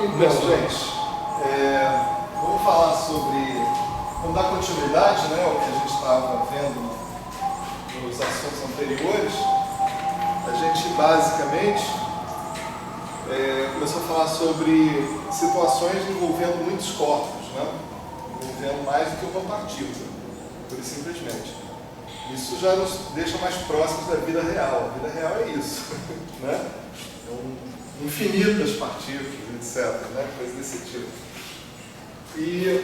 Então, gente, vamos falar sobre, vamos dar continuidade, né, ao que a gente estava vendo nos assuntos anteriores. A gente basicamente começou a falar sobre situações envolvendo muitos corpos, né, envolvendo mais do que uma partícula, pura e simplesmente. Isso já nos deixa mais próximos da vida real. A vida real é isso, né? Infinitas partículas, etc., né? Coisa desse tipo. E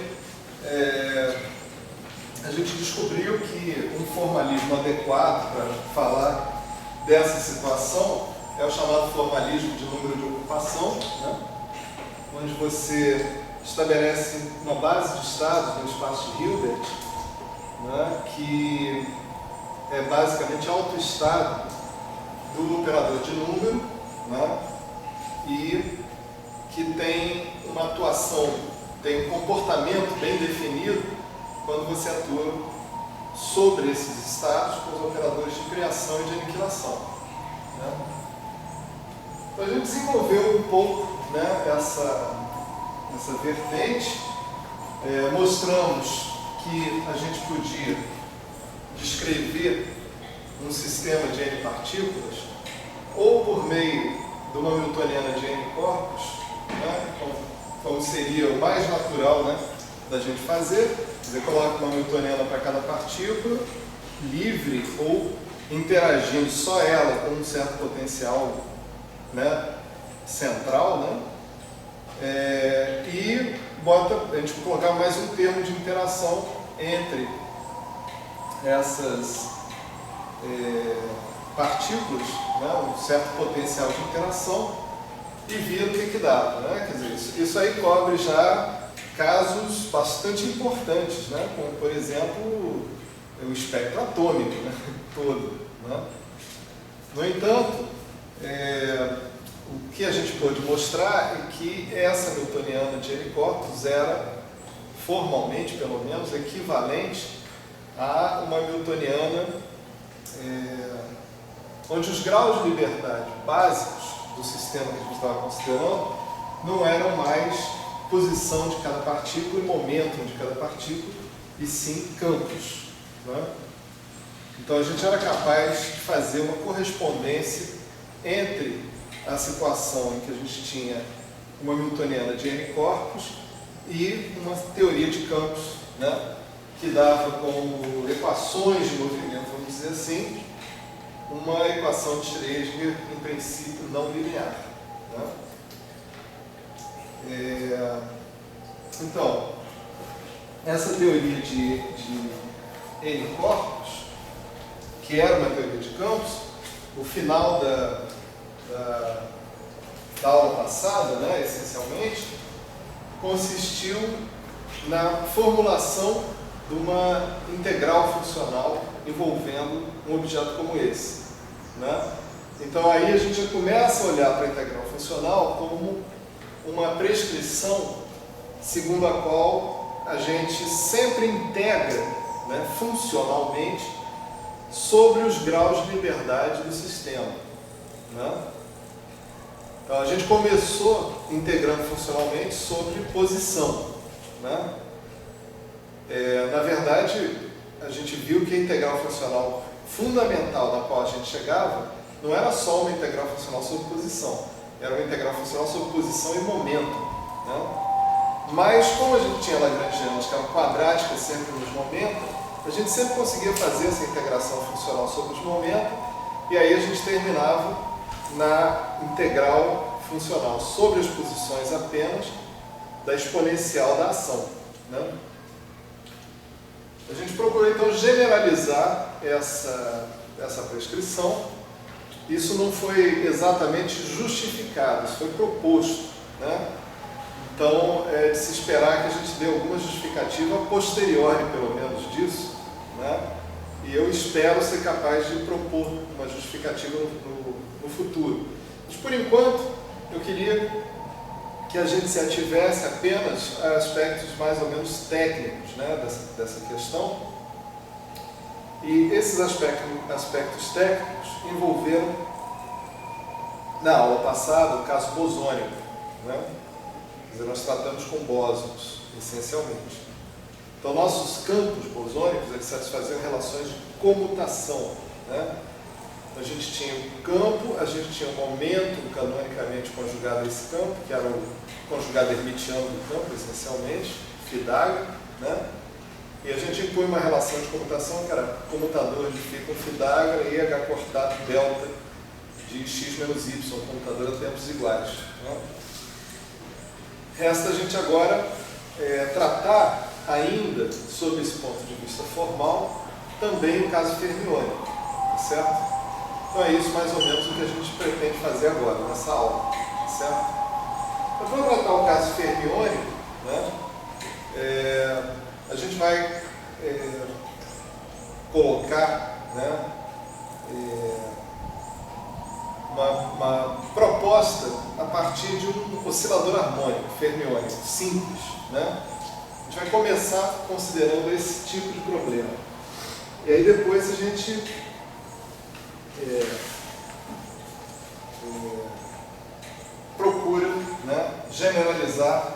a gente descobriu que um formalismo adequado para falar dessa situação é o chamado formalismo de número de ocupação, né? Onde você estabelece uma base de estados no espaço de Hilbert, né? Que é basicamente autoestado do operador de número, né? E que tem uma atuação, tem um comportamento bem definido quando você atua sobre esses estados com os operadores de criação e de aniquilação, né? Então a gente desenvolveu um pouco, né, essa vertente, mostramos que a gente podia descrever um sistema de N partículas ou por meio de uma newtoniana de N corpos, né, como seria o mais natural, né, da gente fazer. Você coloca uma newtoniana para cada partícula, livre ou interagindo só ela com um certo potencial, né, central, né, e a gente colocar mais um termo de interação entre essas partículas, né, um certo potencial de interação, e via o que dava, né? Quer dizer, isso aí cobre já casos bastante importantes, né? Como, por exemplo, o espectro atômico, né? Todo, né? No entanto, o que a gente pôde mostrar é que essa newtoniana de N corpos era, formalmente pelo menos, equivalente a uma newtoniana onde os graus de liberdade básicos do sistema que a gente estava considerando não eram mais posição de cada partícula e momento de cada partícula, e sim campos, né? Então a gente era capaz de fazer uma correspondência entre a situação em que a gente tinha uma newtoniana de N corpos e uma teoria de campos, né, que dava como equações de movimento, vamos dizer assim, uma equação de Schrödinger, em princípio, não linear, né? Então, essa teoria de N corpos, que era uma teoria de campos, o final da aula passada, né, essencialmente, consistiu na formulação de uma integral funcional envolvendo um objeto como esse, né? Então aí a gente já começa a olhar para a integral funcional como uma prescrição segundo a qual a gente sempre integra, né, funcionalmente sobre os graus de liberdade do sistema, né? Então a gente começou integrando funcionalmente sobre posição, né? Na verdade, a gente viu que a integral funcional fundamental da qual a gente chegava não era só uma integral funcional sobre posição, era uma integral funcional sobre posição e momento, né? Mas como a gente tinha lagrangianas que eram quadráticas sempre nos momentos, a gente sempre conseguia fazer essa integração funcional sobre os momentos, e aí a gente terminava na integral funcional sobre as posições apenas da exponencial da ação, né? A gente procurou então generalizar essa prescrição. Isso não foi exatamente justificado, isso foi proposto, né? Então é de se esperar que a gente dê alguma justificativa posteriori, pelo menos, disso, né? E eu espero ser capaz de propor uma justificativa no futuro. Mas por enquanto eu queria que a gente se ativesse apenas a aspectos mais ou menos técnicos, né, dessa questão. E esses aspectos técnicos envolveram, na aula passada, o caso bosônico, né? Quer dizer, nós tratamos com bósons, essencialmente. Então, nossos campos bosônicos, eles satisfaziam relações de comutação, né? A gente tinha o campo, a gente tinha um momento canonicamente conjugado a esse campo, que era o conjugado hermitiano do campo, essencialmente, Fidaga, né? E a gente impõe uma relação de comutação que era comutador de φ com Fidaga e H cortado delta de x menos y, comutador a tempos iguais, né? Resta a gente agora tratar ainda, sob esse ponto de vista formal, também o caso fermiônico, tá certo? Então é isso mais ou menos o que a gente pretende fazer agora, nessa aula, tá certo? Então, para tratar o caso fermiônico, né, a gente vai colocar, né, uma proposta a partir de um oscilador harmônico, fermiônico, simples, né? A gente vai começar considerando esse tipo de problema. E aí depois a gente procura, né, generalizar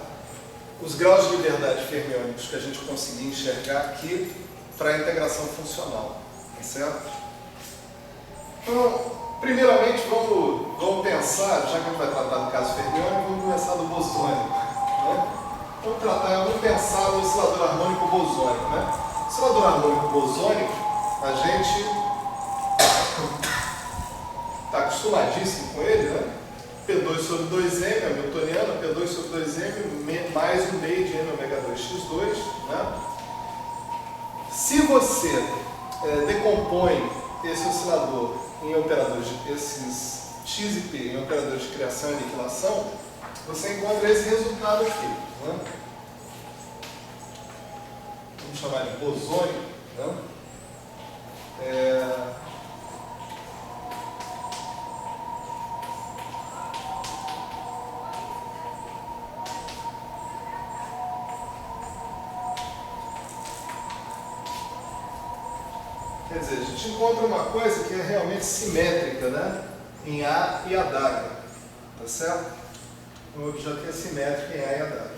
os graus de liberdade fermiônicos que a gente conseguir enxergar aqui para a integração funcional, tá certo? Então, primeiramente vamos pensar, já que a gente vai tratar do caso fermiônico, vamos começar do bosônico, né? Vamos pensar no oscilador harmônico bosônico, né? O oscilador harmônico bosônico, a gente está acostumadíssimo com ele, né? P2 sobre 2m, hamiltoniano, P2 sobre 2m, mais o meio de n ômega 2x2, né? Se você decompõe esse oscilador em operadores, esses x e p, em operadores de criação e aniquilação, você encontra esse resultado aqui, né? Vamos chamar de bosônico, né? Quer dizer, a gente encontra uma coisa que é realmente simétrica, né? Em A e adaga, tá certo? Um objeto que é simétrico em A e adaga.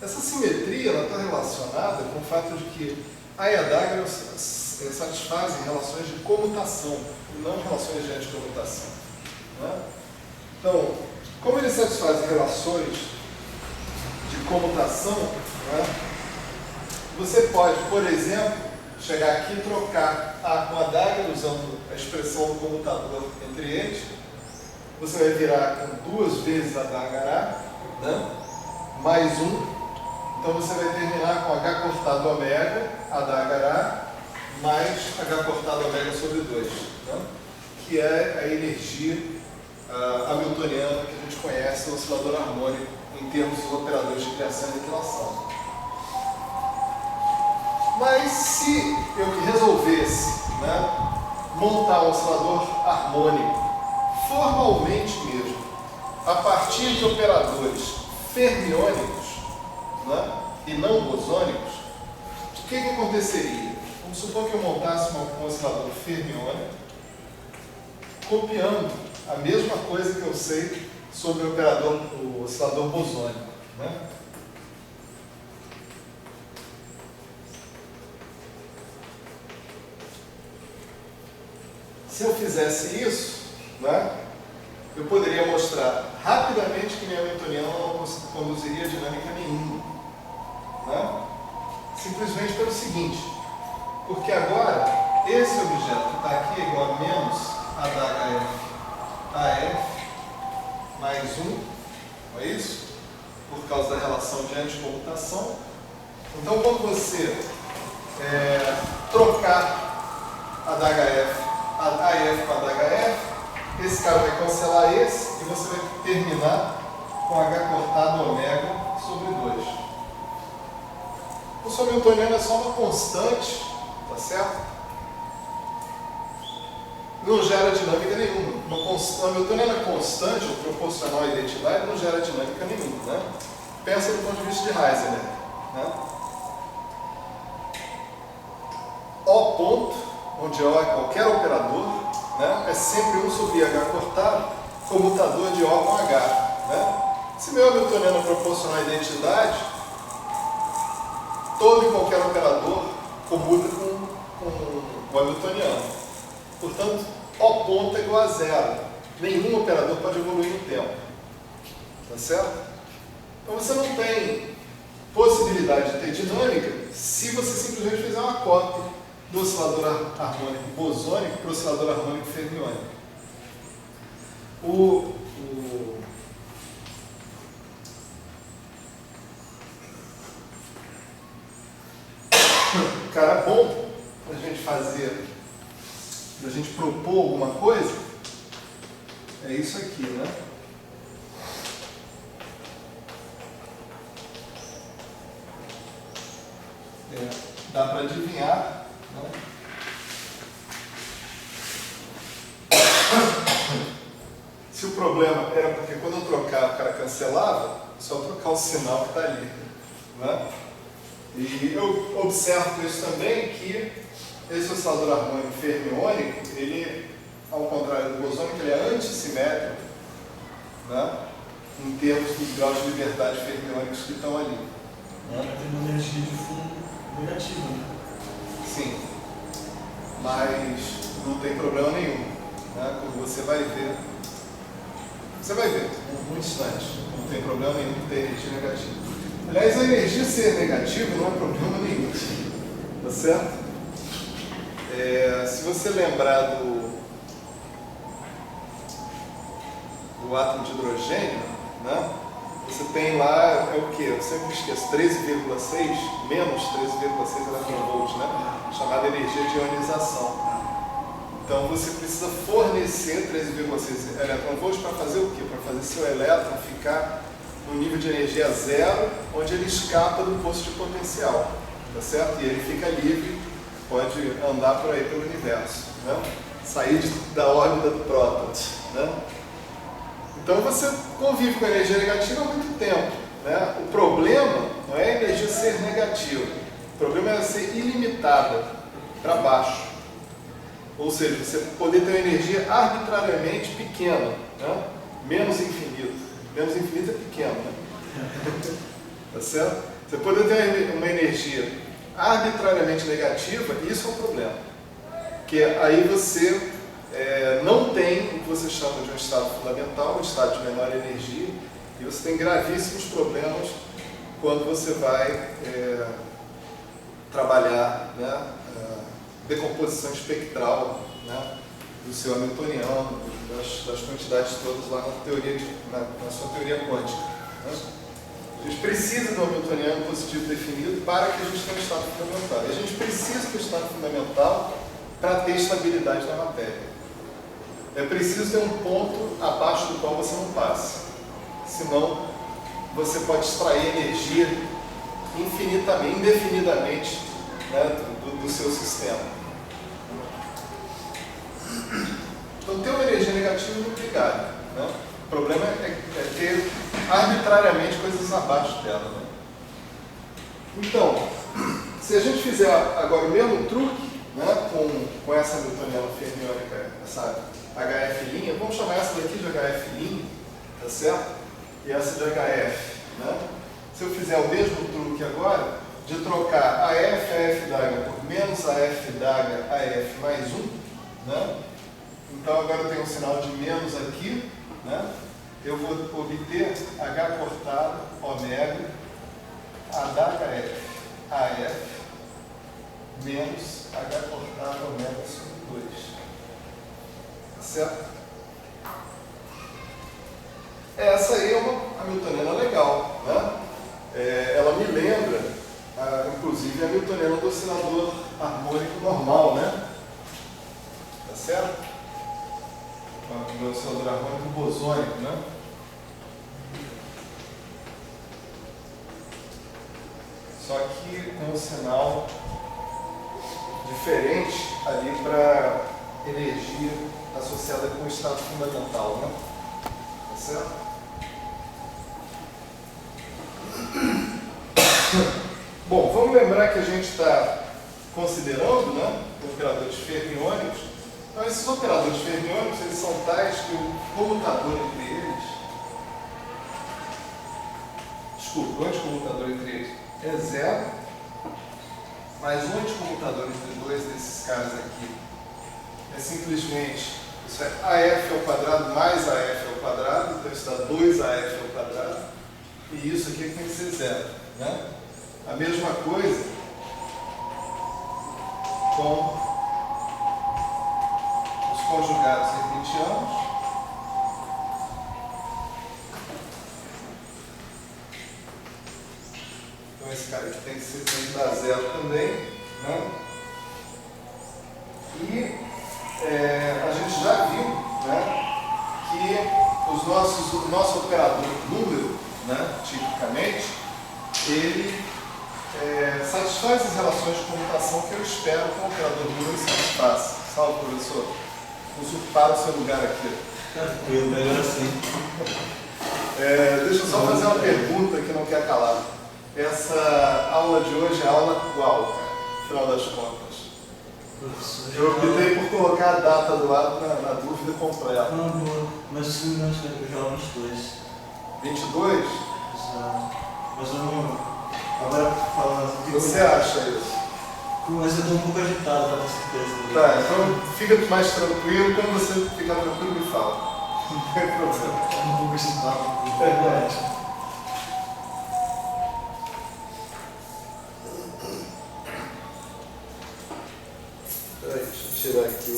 Essa simetria está relacionada com o fato de que A e adaga satisfazem relações de comutação, e não relações de anticomutação, né? Então, como eles satisfazem relações de comutação, né, você pode, por exemplo, chegar aqui e trocar A com adaga, usando a expressão do comutador entre eles. Você vai virar com 2 vezes adaga A, né, mais 1. Então você vai terminar com H cortado ômega, adaga A, mais H cortado ômega sobre 2, né, que é a energia hamiltoniana que a gente conhece no oscilador harmônico em termos dos operadores de criação e aniquilação. Mas se eu resolvesse, né, montar um oscilador harmônico formalmente mesmo, a partir de operadores fermiônicos, né, e não bosônicos, o que aconteceria? Vamos supor que eu montasse um oscilador fermiônico copiando a mesma coisa que eu sei sobre o oscilador bosônico, né? Se eu fizesse isso, né, eu poderia mostrar rapidamente que minha hamiltoniana não conduziria a dinâmica nenhuma, né? Simplesmente pelo seguinte, porque agora esse objeto que está aqui é igual a menos AHF AF mais 1, não é isso? Por causa da relação de anticomutação. Então, quando você trocar AHF AF com AHF, esse cara vai cancelar esse e você vai terminar com H cortado ômega sobre 2. O seu hamiltoniano é só uma constante, tá certo? Não gera dinâmica nenhuma. Uma hamiltoniana constante ou proporcional à identidade não gera dinâmica nenhuma, né? Pensa do ponto de vista de Heisenberg, né? O ponto, onde O é qualquer operador, né, é sempre 1 sobre H cortado, comutador de O com H, né? Se meu hamiltoniano proporcionar identidade, todo e qualquer operador comuta com o hamiltoniano. Portanto, O ponto é igual a zero. Nenhum operador pode evoluir no tempo. Tá certo? Então você não tem possibilidade de ter dinâmica se você simplesmente fizer uma cópia do oscilador harmônico bosônico para o oscilador harmônico fermiônico. O cara bom para a gente fazer, para a gente propor alguma coisa, é isso aqui, né? Dá para adivinhar, né? Se o problema era porque quando eu trocava o cara cancelava, só trocar o sinal que está ali, né? E eu observo com isso também que esse oscilador harmônico fermiônico, ele, ao contrário do bosônico, ele é antissimétrico, né? Em termos dos graus de liberdade fermiônicos que estão ali. Vai ter uma energia de fundo negativa, né? Sim, mas não tem problema nenhum, né? Como você vai ver em algum instante, não tem problema nenhum de ter energia negativa. Aliás, a energia ser negativa não é problema nenhum, tá certo? Se você lembrar do átomo de hidrogênio, né? Você tem lá, é o que? Eu sempre esqueço, 13,6, menos 13,6 eletronvolts, né? Chamada energia de ionização. Então você precisa fornecer 13,6 eletronvolts para fazer o quê? Para fazer seu elétron ficar no nível de energia zero, onde ele escapa do posto de potencial, tá certo? E ele fica livre, pode andar por aí pelo universo, né? Sair da órbita do próton, né? Então você convive com a energia negativa há muito tempo, né? O problema não é a energia ser negativa, o problema é ela ser ilimitada para baixo. Ou seja, você poder ter uma energia arbitrariamente pequena, né? Menos infinito. Menos infinito é pequeno, né? Tá certo? Você poder ter uma energia arbitrariamente negativa, isso é um problema. Porque aí você não tem o que você chama de um estado fundamental, um estado de menor energia, e você tem gravíssimos problemas quando você vai trabalhar, né, decomposição espectral, né, do seu hamiltoniano, das quantidades todas lá na sua teoria quântica, né? A gente precisa do hamiltoniano positivo definido para que a gente tenha um estado fundamental. E a gente precisa do estado fundamental para ter estabilidade na matéria. É preciso ter um ponto abaixo do qual você não passe. Senão, você pode extrair energia infinitamente, indefinidamente, né, do seu sistema. Então, ter uma energia negativa não é obrigado, né? O problema é ter arbitrariamente coisas abaixo dela, né? Então, se a gente fizer agora o mesmo truque, né, com essa hamiltoniana fermiônica, essa HF', vamos chamar essa daqui de HF', tá certo? E essa de HF, né? Se eu fizer o mesmo truque agora, de trocar AF d'H por menos AF d'H, AF mais 1, né? Então agora eu tenho um sinal de menos aqui, né? Eu vou obter H cortado, ômega, AHF, AF, menos H cortado, ômega sobre 2. Tá certo? Essa aí é uma hamiltoniana legal, né? Ela me lembra, inclusive, a hamiltoniana do oscilador harmônico normal, né? Tá certo? Do oscilador harmônico bosônico, né? Só que com um sinal diferente ali para energia associada com o estado fundamental, né? Tá certo? Bom, vamos lembrar que a gente está considerando, né, operadores fermiônicos. Então, esses operadores fermiônicos, eles são tais que o comutador entre eles desculpa, o anticomutador entre eles é zero, mas o anticomutador entre dois desses caras aqui é simplesmente, isso é AF ao quadrado mais AF ao quadrado, então isso dá 2AF ao quadrado, e isso aqui tem que ser zero, né? A mesma coisa com os conjugados hermitianos. Então esse cara aqui tem que dar zero também, né? E a gente já viu, né, que o nosso operador número, né, tipicamente, ele satisfaz as relações de comutação que eu espero que o operador número satisfaça. Salve, professor. Usurpar o seu lugar aqui. Tranquilo, melhor assim. Deixa eu só fazer uma pergunta que não quer calar. Essa aula de hoje é aula qual, cara? Afinal das contas. Eu optei por colocar a data do lado na dúvida completa. Não, boa. Mas se não me engano, eu já aula 22. 22? Exato. Mas eu não. Agora falando. O que você acha isso? Mas eu estou um pouco agitado, para ter certeza. Tá, então fica mais tranquilo. Quando você ficar tranquilo, me fala. Não tem problema. Um pouco agitado. Verdade. Peraí, deixa eu tirar aqui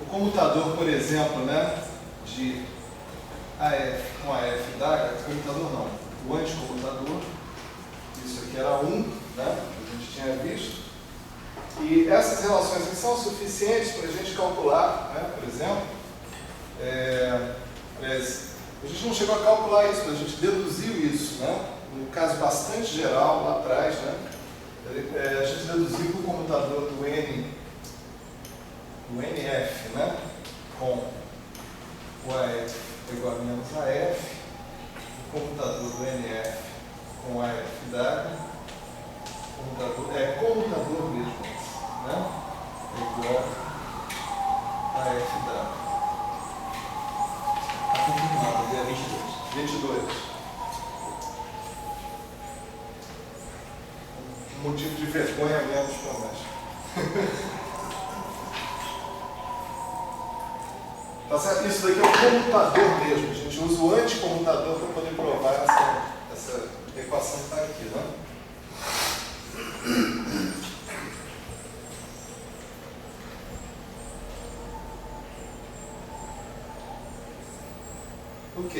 o comutador, por exemplo, né, de AF com AF da comutador não, o anticomutador, isso aqui era 1, né, que a gente tinha visto, e essas relações aqui são suficientes para a gente calcular, né, por exemplo, a gente não chegou a calcular isso, mas a gente deduziu isso, né, num caso bastante geral lá atrás, né, a gente deduziu que o comutador do NF, né, com o AF igual a menos AF, o comutador do NF com AF d'H, comutador mesmo, né, igual a AF d'H. Está confirmado, dia 22. 22. Um motivo de vergonha menos para nós. Tá certo? Isso daqui é o comutador mesmo. A gente usa o anticomutador para poder provar essa equação que está aqui, né? Ok.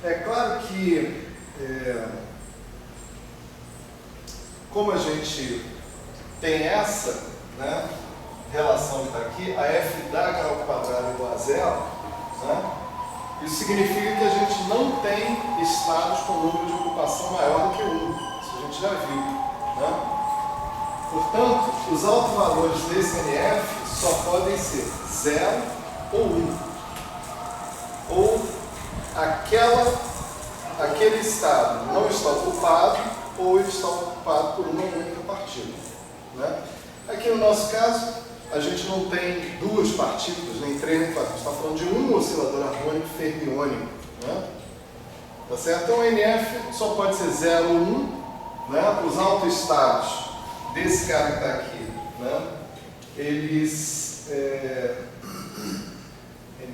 É claro que como a gente tem essa, né, relação que está aqui, a f d'H ao quadrado igual a zero, né, isso significa que a gente não tem estados com número de ocupação maior do que 1. Isso a gente já viu, né? Portanto, os autovalores desse NF só podem ser 0 ou 1. Ou aquele estado não está ocupado ou ele está ocupado por uma única partícula, né? Aqui no nosso caso, a gente não tem duas partículas, nem três, nem quatro. A gente está falando de um oscilador harmônico fermiônico, né? Tá certo? Então o NF só pode ser 0 ou 1, né? Os autoestados desse cara que está aqui, né? Eles...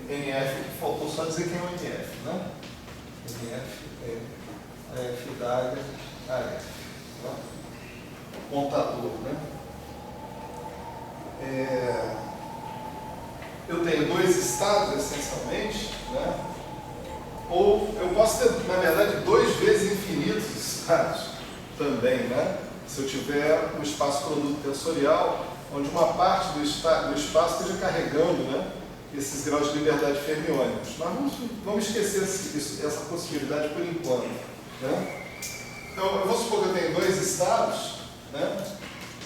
NF, faltou só dizer quem é o NF, né? NF é AF d'H, AF, né? Contador, né? Eu tenho dois estados, essencialmente, né? Ou eu posso ter, na verdade, 2 vezes infinitos estados também, né? Se eu tiver um espaço produto tensorial, onde uma parte do espaço esteja carregando, né, esses graus de liberdade fermiônicos. Mas vamos esquecer essa possibilidade por enquanto, né? Então, eu vou supor que eu tenho 2 estados, né?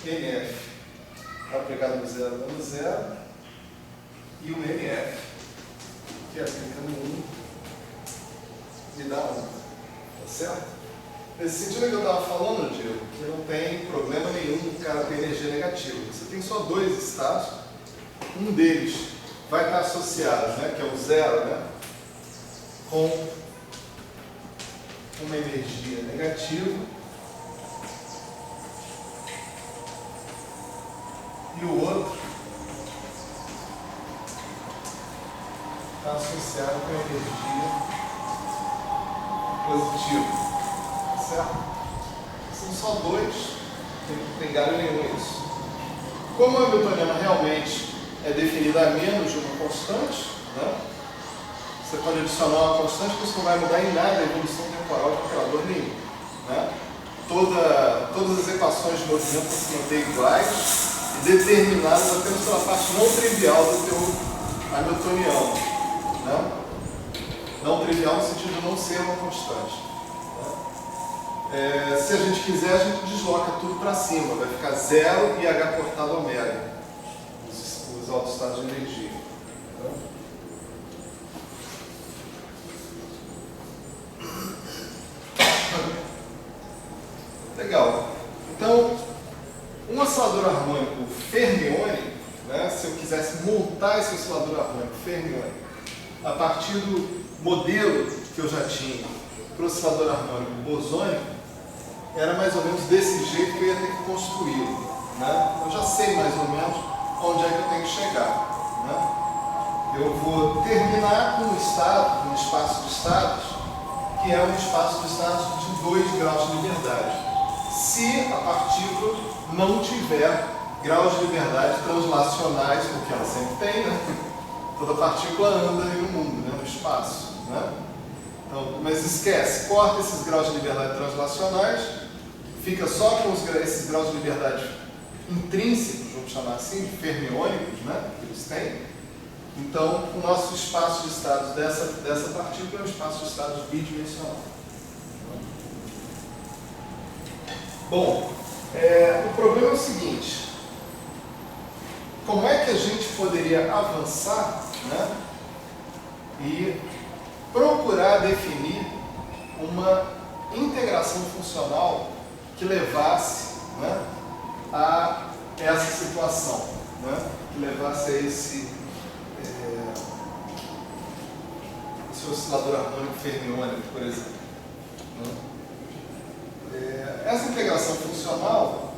NF aplicado no 0 dando 0, e o NF, que é aplicando 1, me dá 1. Tá certo? Nesse sentido que eu estava falando, Diego, que não tem problema nenhum o cara ter energia negativa. Você tem só 2 estados, um deles vai estar associado, né, que é o zero, né, com uma energia negativa e o outro está associado com a energia positiva, certo? São só dois, não tem galho nenhum isso. Como a hamiltoniana realmente é definida a menos de uma constante, né? Você pode adicionar uma constante que isso não vai mudar em nada a evolução temporal de operador nenhum, né? Todas as equações de movimento vão se manter iguais e determinadas apenas pela parte não trivial do teu hamiltoniano, né? Não trivial no sentido de não ser uma constante, né? Se a gente quiser, a gente desloca tudo para cima, vai ficar zero e H cortado ômega, os altos estados de energia. Né? Legal. Então, um oscilador harmônico fermiônico, né, se eu quisesse montar esse oscilador harmônico fermiônico a partir do modelo que eu já tinha para o oscilador harmônico bosônico, era mais ou menos desse jeito que eu ia ter que construí-lo, né? Eu já sei mais ou menos onde é que eu tenho que chegar, né? Eu vou terminar com um estado, um espaço de estados, que é um espaço de estados de 2 graus de liberdade, se a partícula não tiver graus de liberdade translacionais, porque ela sempre tem, né? Toda partícula anda aí no mundo, né? No espaço, né? Então, mas esquece, corta esses graus de liberdade translacionais, fica só com esses graus de liberdade intrínsecos, vamos chamar assim, fermiônicos, né? Que eles têm. Então, o nosso espaço de estados dessa partícula é um espaço de estados bidimensional. Bom, o problema é o seguinte: como é que a gente poderia avançar, né, e procurar definir uma integração funcional que levasse, né, a essa situação, né, que levasse a esse oscilador harmônico fermiônico, por exemplo, né? Essa integração funcional,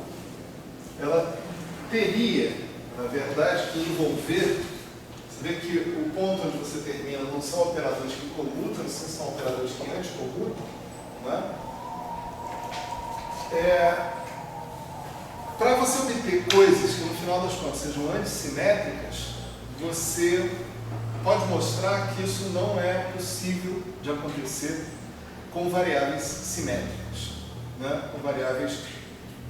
ela teria, na verdade, que envolver. Você vê que o ponto onde você termina não são operadores que comutam, são operadores que anticomutam, né? Para você obter coisas que no final das contas sejam antissimétricas, você pode mostrar que isso não é possível de acontecer com variáveis simétricas, né? Com variáveis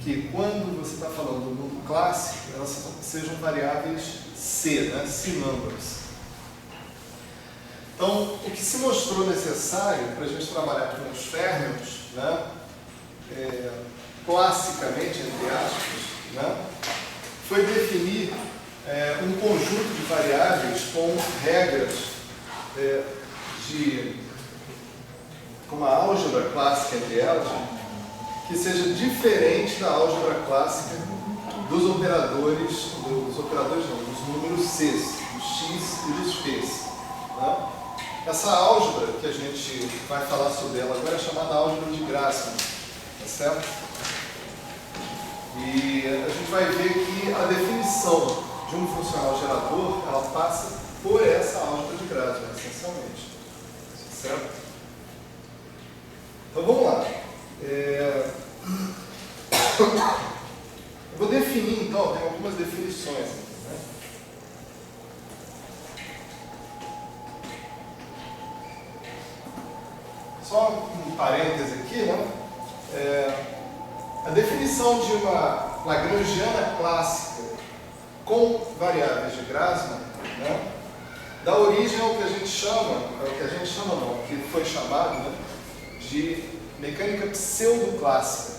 que, quando você está falando do mundo clássico, elas sejam variáveis C, né? C-numbers. Então, o que se mostrou necessário para a gente trabalhar com os férmions, né? Classicamente, entre aspas, né? Foi definir um conjunto de variáveis com regras com uma álgebra clássica entre elas, que seja diferente da álgebra clássica dos operadores não, dos números Cs, dos x e dos p's, né? Essa álgebra que a gente vai falar sobre ela agora é chamada álgebra de Grassmann, tá certo? E a gente vai ver que a definição de um funcional gerador, ela passa por essa álgebra de Grassmann, essencialmente, certo? Então vamos lá. Eu vou definir, então, tem algumas definições aqui, né? Só um parêntese aqui, né? A definição de uma lagrangiana clássica com variáveis de Grassmann, né, dá origem ao que a gente chama, que foi chamado, né, de mecânica pseudoclássica,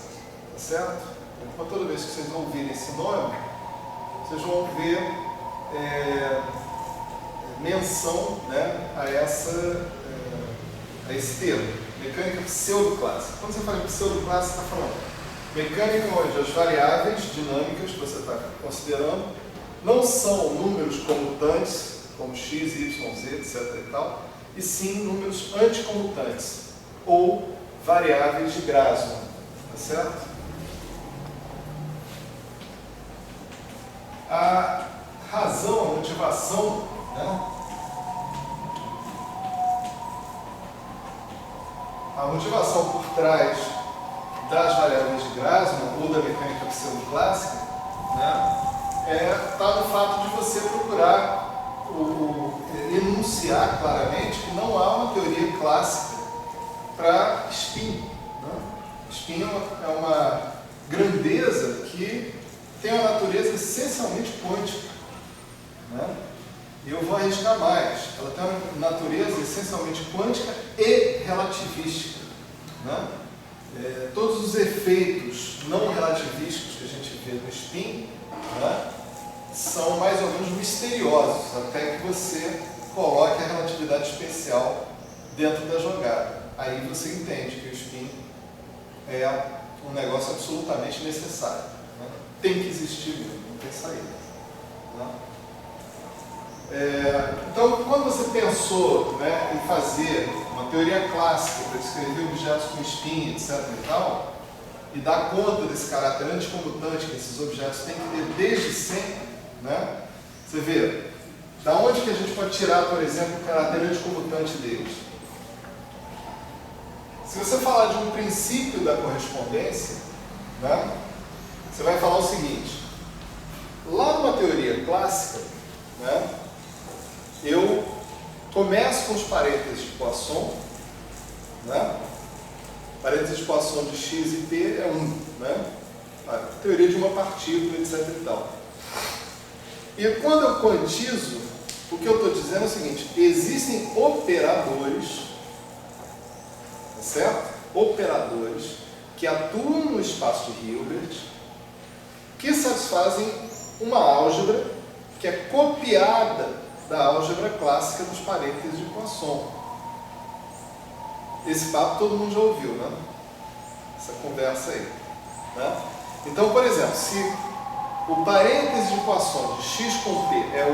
tá certo? Então, toda vez que vocês ouvirem esse nome, vocês vão ver menção, né, a esse termo, mecânica pseudoclássica. Quando você fala em pseudoclássica, você está falando mecânica onde as variáveis dinâmicas que você está considerando não são números comutantes, como x, y, z, etc. e tal, e sim números anticomutantes, ou variáveis de Grassmann, tá certo? A razão, a motivação, né? A motivação por trás das variáveis de Grassmann ou da mecânica pseudoclássica, né, está no fato de você procurar enunciar claramente que não há uma teoria clássica para spin. Né? Spin é uma grandeza que tem uma natureza essencialmente quântica. Né? E eu vou arriscar mais. Ela tem uma natureza essencialmente quântica e relativística. Né? Todos os efeitos não relativísticos que a gente vê no spin, né, são mais ou menos misteriosos, até que você coloque a relatividade especial dentro da jogada. Aí você entende que o spin é um negócio absolutamente necessário. Né? Tem que existir mesmo, não tem saída. Né? Então, quando você pensou, né, em fazer uma teoria clássica para descrever objetos com spin, etc. e tal, e dar conta desse caráter anticomutante que esses objetos têm que ter desde sempre, né, você vê, da onde que a gente pode tirar, por exemplo, o caráter anticomutante deles? Se você falar de um princípio da correspondência, né, você vai falar o seguinte: lá numa teoria clássica, né, eu começo com os parênteses de Poisson, né? Parênteses de Poisson de x e p é 1, né? A teoria de uma partícula, etc. e tal. E quando eu quantizo, o que eu estou dizendo é o seguinte: existem operadores, tá certo? Operadores que atuam no espaço de Hilbert, que satisfazem uma álgebra que é copiada da álgebra clássica dos parênteses de Poisson. Esse papo todo mundo já ouviu, né? Essa conversa aí. Né? Então, por exemplo, se o parêntese de Poisson de x com p é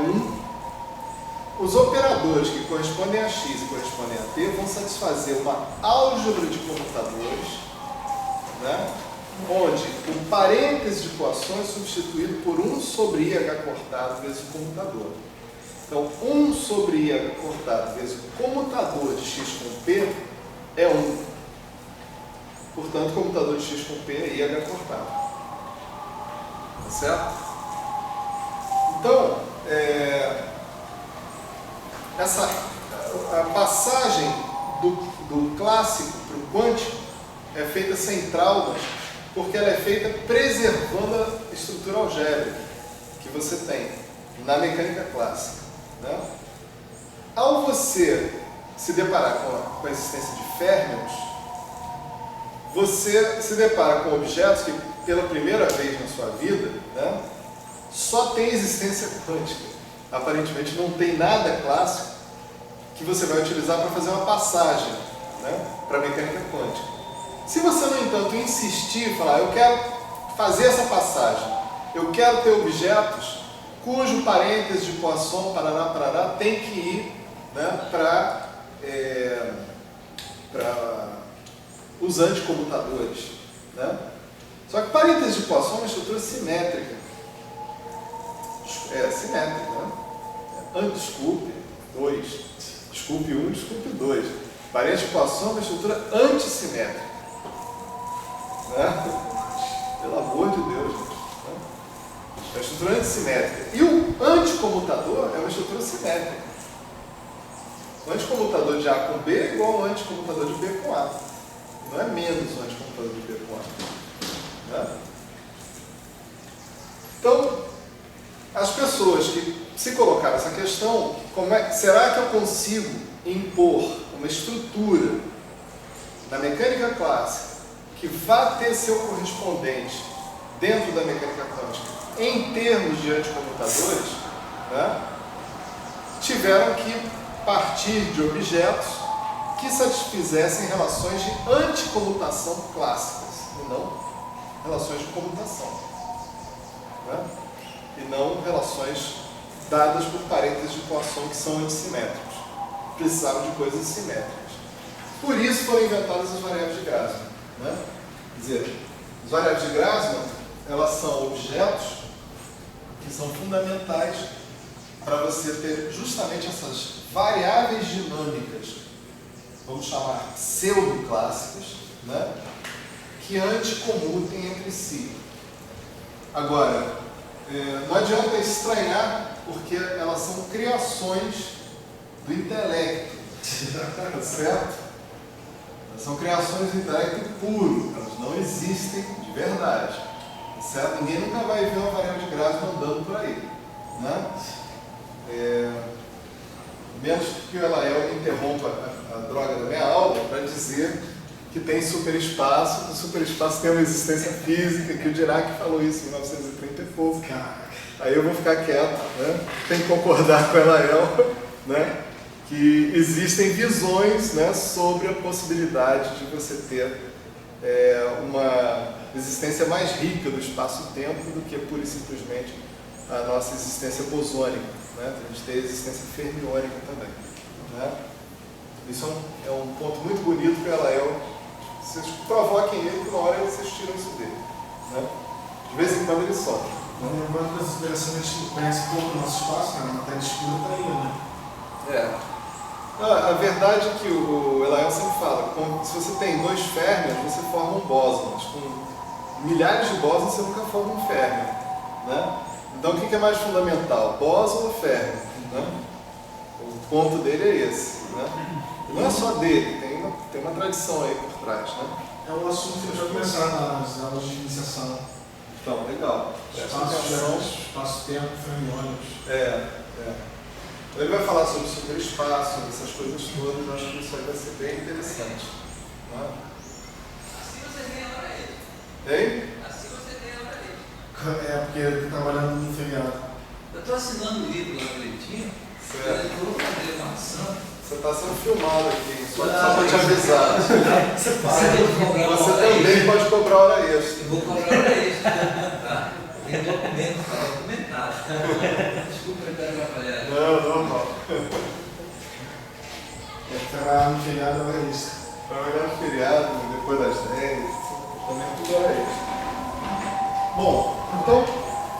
1, os operadores que correspondem a x e correspondem a p vão satisfazer uma álgebra de comutadores, né, onde o parêntese de Poisson é substituído por 1 sobre IH cortado vezes o comutador. Então, 1 sobre IH cortado vezes o comutador de x com p é 1. Portanto, o comutador de x com p é IH cortado. Tá certo? Então, a passagem do clássico para o quântico é feita sem traumas, porque ela é feita preservando a estrutura algébrica que você tem na mecânica clássica. Né? Ao você se deparar com a existência de férmions, você se depara com objetos que, pela primeira vez na sua vida, né, só tem existência quântica. Aparentemente não tem nada clássico que você vai utilizar para fazer uma passagem, né, para a mecânica quântica. Se você, no entanto, insistir e falar: eu quero fazer essa passagem, eu quero ter objetos cujo parêntese de Poisson, parará, tem que ir, né, para os anticomutadores. Né? Só que parêntese de Poisson é uma estrutura simétrica. Simétrica. Né? Desculpe, 2. Desculpe 1, desculpe 2. Parêntese de Poisson é uma estrutura antissimétrica. Né? Pelo amor de Deus, gente. Né? É uma estrutura antissimétrica. E o anticomutador é uma estrutura simétrica. O anticomutador de A com B é igual ao anticomutador de B com A. Não é menos o anticomutador de B com A. Né? Então, as pessoas que se colocaram essa questão, será que eu consigo impor uma estrutura na mecânica clássica que vá ter seu correspondente dentro da mecânica quântica em termos de anticomutadores? Né? Tiveram que partir de objetos que satisfizessem relações de anticomutação clássicas, e não relações de comutação. Né? e não relações dadas por parênteses de Poisson que são antissimétricos. Precisavam de coisas simétricas. Por isso foram inventadas as variáveis de Grassmann, né? Quer dizer, as variáveis de Grassmann, elas são objetos que são fundamentais para você ter justamente essas variáveis dinâmicas, vamos chamar pseudoclássicas, né? Que anticomutem entre si. Agora, não adianta estranhar, porque elas são criações do intelecto, tá certo? Elas são criações do intelecto puro, elas não existem de verdade, tá certo? Ninguém nunca vai ver uma variável de Grassmann andando por aí, né? Menos que o Elael interrompa a droga da minha aula para dizer que tem superespaço, que o superespaço tem uma existência física, que o Dirac falou isso em 1930 e pouco. Aí eu vou ficar quieto, né? Tem que concordar com o Elael, né? Que existem visões, né, sobre a possibilidade de você ter uma existência mais rica do espaço-tempo do que pura e simplesmente a nossa existência bosônica, né? A gente tem a existência fermiônica também, né? Isso é um ponto muito bonito que o Elael, vocês provoquem ele, que uma hora vocês tiram isso dele, né? De vez em quando ele solta. Uma coisa interessante, a gente conhece pouco o nosso espaço, né? A matéria escura está aí, né? A verdade é que o Elael sempre fala, se você tem dois férmions, você forma um bóson, mas com milhares de bósons você nunca forma um férmion, né? Então o que é mais fundamental, bóson ou férmion, né? O ponto dele é esse, né? E não é só dele, tem uma tradição aí por trás, né? É um assunto que a gente vai começar nas aulas de iniciação. Então, legal. Espaço-tempo, fermiônicos. Ele vai falar sobre superespaço, essas coisas todas, eu acho que isso aí vai ser bem interessante. Né? Assim você ganha hora aí. Hein? Assim você ganha hora aí. É, porque ele está trabalhando no feriado. Eu estou assinando o livro lá direitinho. Certo. Eu vou fazer uma ação. Você está sendo filmado aqui, só para te avisar. Você Você também pode cobrar hora extra. Eu vou cobrar hora extra. Tá? Tem documento, está documentado. Desculpa eu atrapalhar. Não. Trabalhar no feriado é hora extra. Trabalhar no feriado, depois das 10, também tudo hora extra. Bom, então,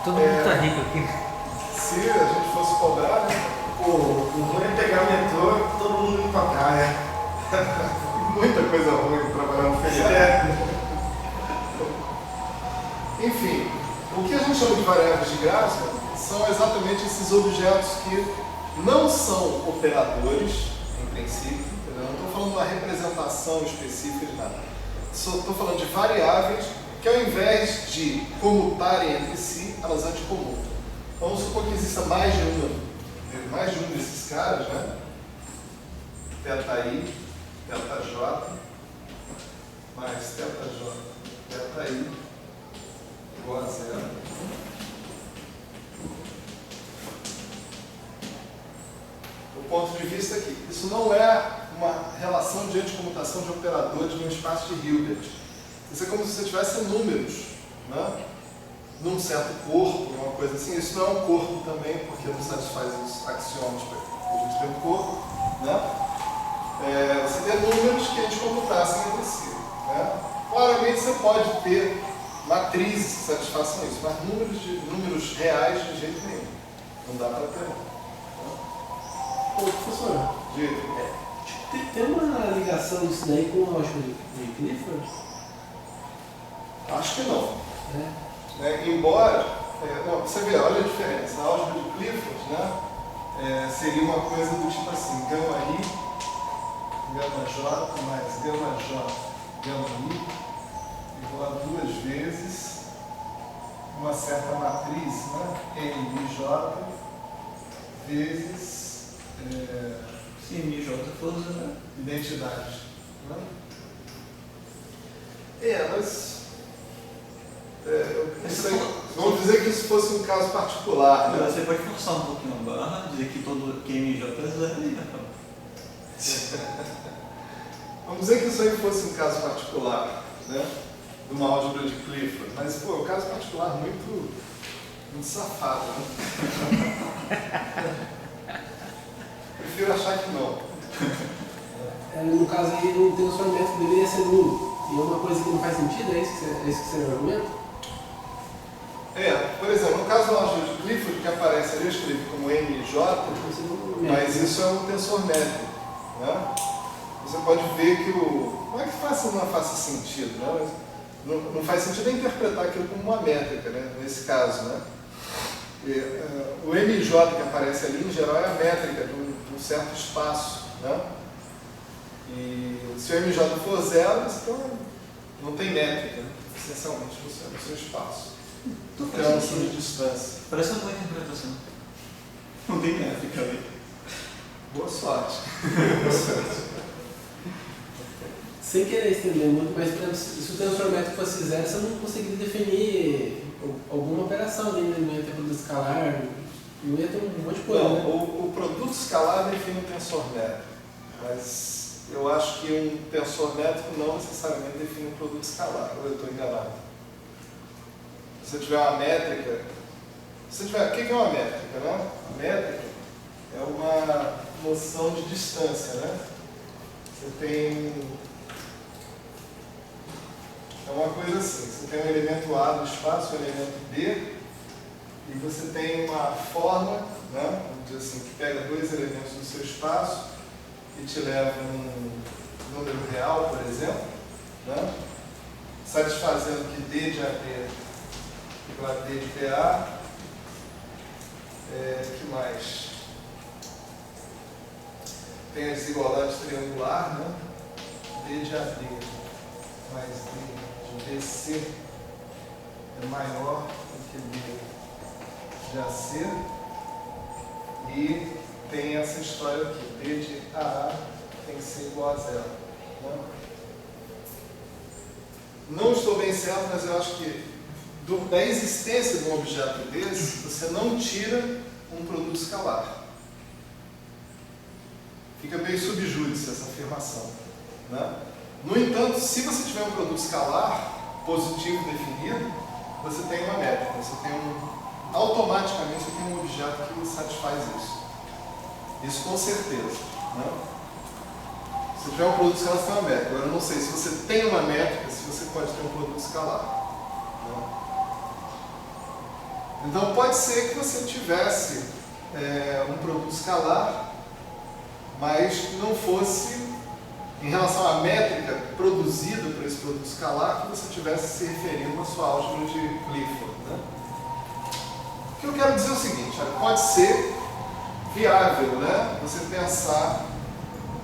Todo mundo tá rico aqui. se a gente fosse cobrar, né? Pô, o ruim é pegar o metrô e todo mundo indo pra praia. Muita coisa ruim trabalhar no feriado. Enfim, o que a gente chama de variáveis de Grassmann são exatamente esses objetos que não são operadores, em princípio, entendeu? Não estou falando de uma representação específica de nada. Estou falando de variáveis que, ao invés de comutarem entre si, elas anticomutam. Vamos supor que exista mais de um desses caras, né? Θi, θj, mais θj, θi igual a zero. O ponto de vista aqui. Isso não é uma relação de anticomutação de operadores no espaço de Hilbert. Isso é como se você tivesse números, né? Num certo corpo, uma coisa assim. Isso não é um corpo também, porque não satisfaz os axiomas para a gente ter um corpo, né? Você tem números que anticomutassem entre si, né? Claramente você pode ter matrizes que satisfaçam isso, mas números reais de jeito nenhum. Não dá para ter. Ô, professor, Diga. tem uma ligação disso daí com o álgebra de Clifford? Acho que não. É. Não, você vê, olha a diferença. A álgebra de Clifford, né, seria uma coisa do tipo assim, gama I, gama J mais gama J, gama I, igual a 2 vezes uma certa matriz, né, NIJ, vezes Se MJ fosse, né? identidade. Né? Mas vamos dizer que isso fosse um caso particular. Né? Você pode forçar um pouquinho a barra, dizer que todo QMJ é zero ali, né? Vamos dizer que isso aí fosse um caso particular, né? De uma álgebra de Clifford. Mas, pô, é um caso particular muito Muito safado, né? Prefiro achar que não. No caso aí, o transformamento deveria ser nulo. E é uma coisa que não faz sentido, é isso que seria o argumento? Por exemplo, no caso do álgebra de Clifford, que aparece ali, eu escrevi como MJ, mas isso é um tensor métrico, né? Você pode ver que não é que não faça sentido, né? Mas não faz sentido interpretar aquilo como uma métrica, né? Nesse caso, né? O MJ que aparece ali, em geral, é a métrica de um certo espaço, né? E se o MJ for zero, então não tem métrica, né? Essencialmente funciona o seu espaço. Então, de distância. Parece uma boa interpretação. Não tem métrica ali. Boa sorte. Sem querer estender muito, mas por exemplo, se o tensor métrico fosse zero, você não conseguiria definir alguma operação ali, né? Não ia ter produto escalar, não ia ter um monte de coisa. Não, né? o produto escalar define um tensor métrico, mas eu acho que um tensor métrico não necessariamente define um produto escalar, ou eu estou enganado? Se você tiver uma métrica, o que é uma métrica, né? A métrica é uma noção de distância, né? Você tem, é uma coisa assim, você tem um elemento A do espaço, um elemento B, e você tem uma forma, né? Vamos dizer assim, que pega dois elementos do seu espaço e te leva um número real, por exemplo, né? Satisfazendo que D de AB igual a D de PA. Que mais? Tem a desigualdade triangular, né? D de AD mais D de BC é maior do que D de AC. E tem essa história aqui, D de AA tem que ser igual a zero, né? Não estou bem certo, mas eu acho que da existência de um objeto desse, você não tira um produto escalar. Fica meio subjúdice essa afirmação, né? No entanto, se você tiver um produto escalar positivo definido, você tem uma métrica, automaticamente você tem um objeto que satisfaz isso. Isso com certeza, né? Se tiver um produto escalar, você tem uma métrica. Agora, eu não sei se você tem uma métrica, se você pode ter um produto escalar. Então pode ser que você tivesse um produto escalar, mas não fosse, em relação à métrica produzida por esse produto escalar, que você estivesse se referindo à sua álgebra de Clifford, né? O que eu quero dizer é o seguinte, pode ser viável, né? Você pensar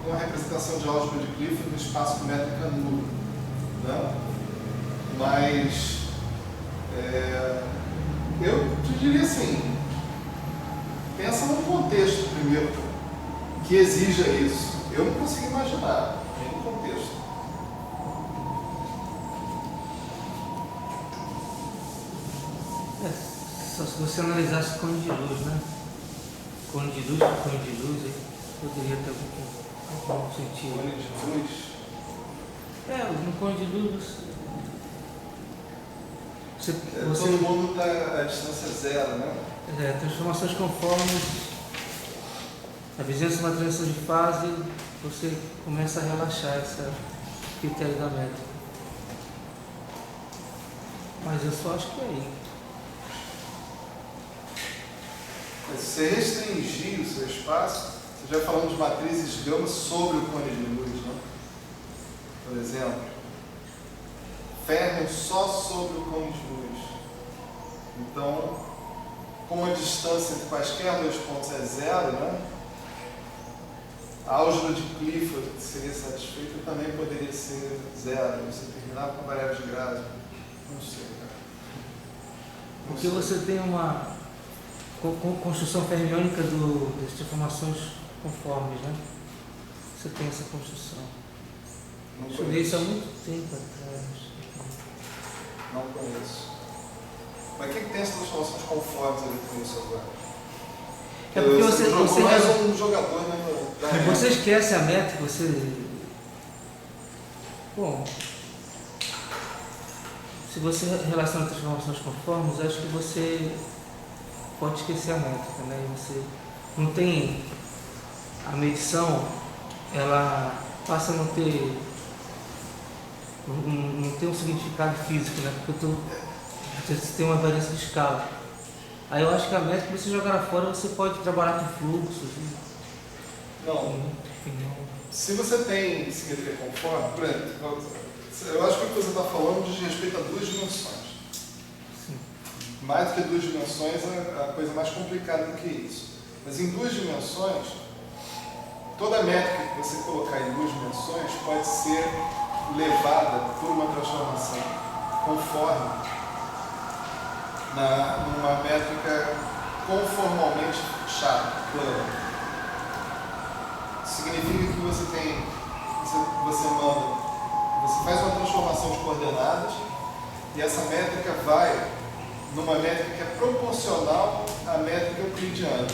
em uma representação de álgebra de Clifford no espaço de métrica nula, né? Mas eu te diria assim, pensa num contexto primeiro que exija isso. Eu não consigo imaginar nenhum contexto. Só se você analisasse cone de luz, né? Cone de luz com cone de luz, aí poderia ter algum sentido. Cone de luz. No cone de luz todo mundo está à distância zero, né? Transformações conformes, a vizinhança de uma transição de fase, você começa a relaxar esse critério da métrica. Mas eu só acho que é aí. Se você restringir o seu espaço, você já falando de matrizes gama sobre o cone de luz, né? Por exemplo, Fermi só sobre o cone de luz. Então, como a distância entre quaisquer dois pontos é zero, né? A álgebra de Clifford que seria satisfeita também poderia ser zero. Você terminava com a variável de Grassi. Não sei, cara. Porque você tem uma construção fermiônica das transformações conformes, né? Você tem essa construção. Não Estudei isso há conheço. muito tempo atrás. Não conheço. Mas o que tem essas transformações conformes ali com isso agora? É porque Você jogou mais um jogador, né? Você esquece a métrica, você... Bom, se você relaciona transformações conformes, acho que você pode esquecer a métrica, né? E você não tem a medição, ela passa a não ter um significado físico, né? Porque você tem uma variância de escala. Aí eu acho que a métrica, você jogar lá fora, você pode trabalhar com fluxos. Não. Se você tem simetria conforme, por exemplo, eu acho que o que você está falando diz respeito a duas dimensões. Sim. Mais do que duas dimensões é a coisa mais complicada do que isso. Mas em duas dimensões, toda métrica que você colocar em duas dimensões pode ser levada por uma transformação conforme numa métrica conformalmente chata, plana. Significa que você faz uma transformação de coordenadas e essa métrica vai numa métrica que é proporcional à métrica euclidiana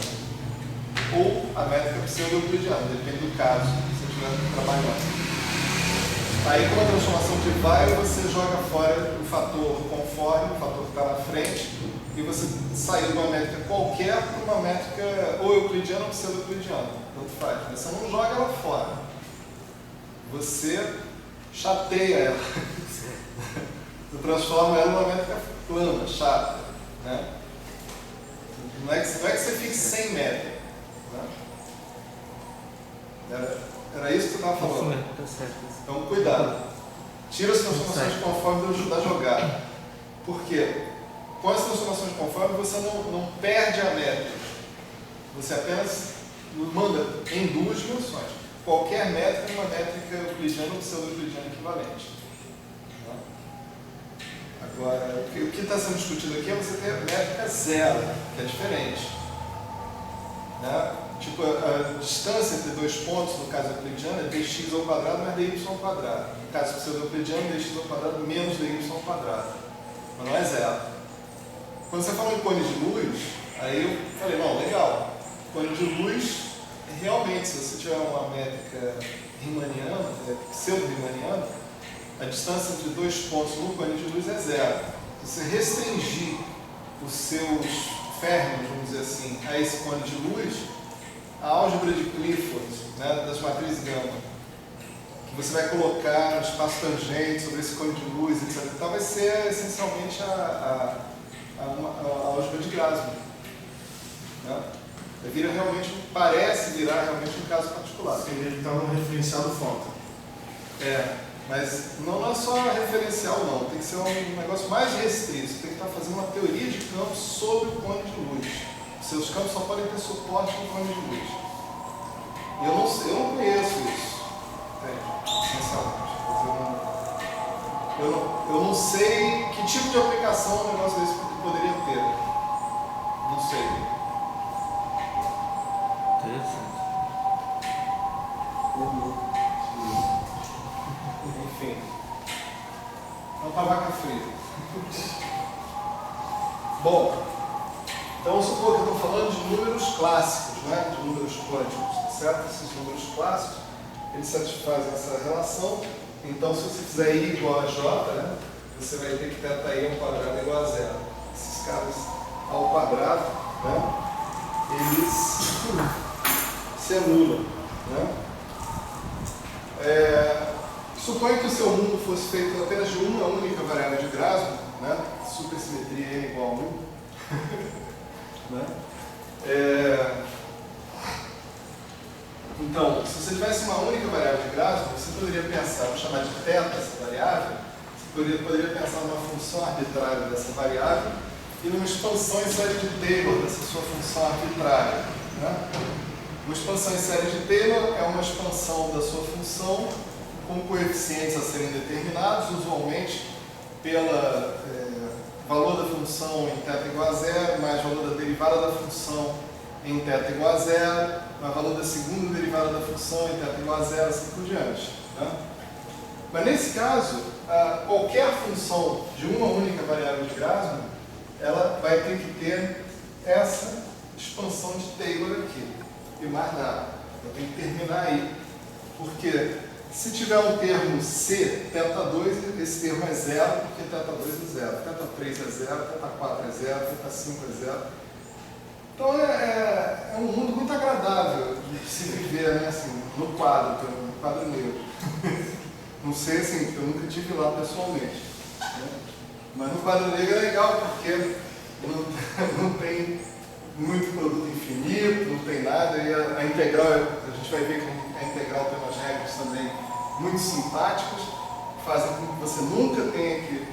ou à métrica pseudo-euclidiana, depende do caso, se você estiver trabalhando. Aí, com a transformação de vai, você joga fora o fator conforme, o fator que está na frente, e você saiu de uma métrica qualquer para uma métrica ou euclidiana ou pseudo-euclidiana. Tanto faz. Você não joga ela fora. Você chateia ela. Você transforma ela numa métrica plana, chata. Né? Não é que você fique sem métrica. Né? Era isso que você estava falando. Tá certo. Então, cuidado. Tira as transformações de conforme da jogada. Por quê? Com as transformações de conforme, você não perde a métrica. Você apenas manda em duas dimensões. Qualquer métrica é uma métrica euclidiana ou pseudo-euclidiana equivalente. Agora, o que está sendo discutido aqui é você ter a métrica zero, que é diferente. Né? Tipo, a distância entre dois pontos, no caso euclidiano, é dx ao quadrado mais dy ao quadrado. No caso pseudo-euclidiano, dx ao quadrado menos dy ao quadrado. Mas não é zero. Quando você fala em cone de luz, aí eu falei, não, legal. Cone de luz, realmente, se você tiver uma métrica riemanniana, pseudo-riemanniana, a distância entre dois pontos no cone de luz é zero. Se você restringir os seus férmions, vamos dizer assim, a esse cone de luz, a álgebra de Clifford, né, das matrizes gama, que você vai colocar no espaço tangente sobre esse cone de luz, etc., então vai ser essencialmente a álgebra de Grassmann. Né? Parece virar realmente um caso particular. Seria ele está no referencial do Fota. Mas não é só referencial não, tem que ser um negócio mais restrito. Você tem que estar fazendo uma teoria de campos sobre o cone de luz. Seus campos só podem ter suporte no cone de luz. E eu não conheço isso, entende? Essencialmente. Eu não sei que tipo de aplicação um negócio desse poderia ter. Não sei. Interessante. Enfim. Uma tabaca fria. Bom, então vamos supor que eu estou falando de números clássicos, né? De números quânticos, certo? Esses números clássicos, eles satisfazem essa relação. Então, se você fizer I igual a J, né? Você vai ter que θ I ao quadrado igual a zero. Esses caras ao quadrado, né? Eles se anulam, né? Suponha que o seu mundo fosse feito apenas de uma única variável de Grassmann, né? Supersimetria N igual a 1. Né? Então, se você tivesse uma única variável de Grassmann, você poderia pensar, vou chamar de θ essa variável, você poderia pensar numa função arbitrária dessa variável e numa expansão em série de Taylor dessa sua função arbitrária. Né? Uma expansão em série de Taylor é uma expansão da sua função com coeficientes a serem determinados, usualmente pelo valor da função em θ igual a zero, mais valor da derivada da função em θ igual a zero, mais valor da segunda derivada da função em θ igual a zero, assim por diante. Né? Mas nesse caso, qualquer função de uma única variável de Grassmann, ela vai ter que ter essa expansão de Taylor aqui, e mais nada. Eu tenho que terminar aí, porque se tiver um termo C, θ2, esse termo é zero, porque θ2 é zero, θ3 é zero, θ4 é zero, θ5 é zero. Então é um mundo muito agradável de se viver, né, assim, no quadro negro. Não sei, assim, eu nunca estive lá pessoalmente, né? Mas no quadro negro é legal porque não tem muito produto infinito, não tem nada, e a integral, a gente vai ver que a integral tem umas regras também muito simpáticas, que fazem com que você nunca tenha que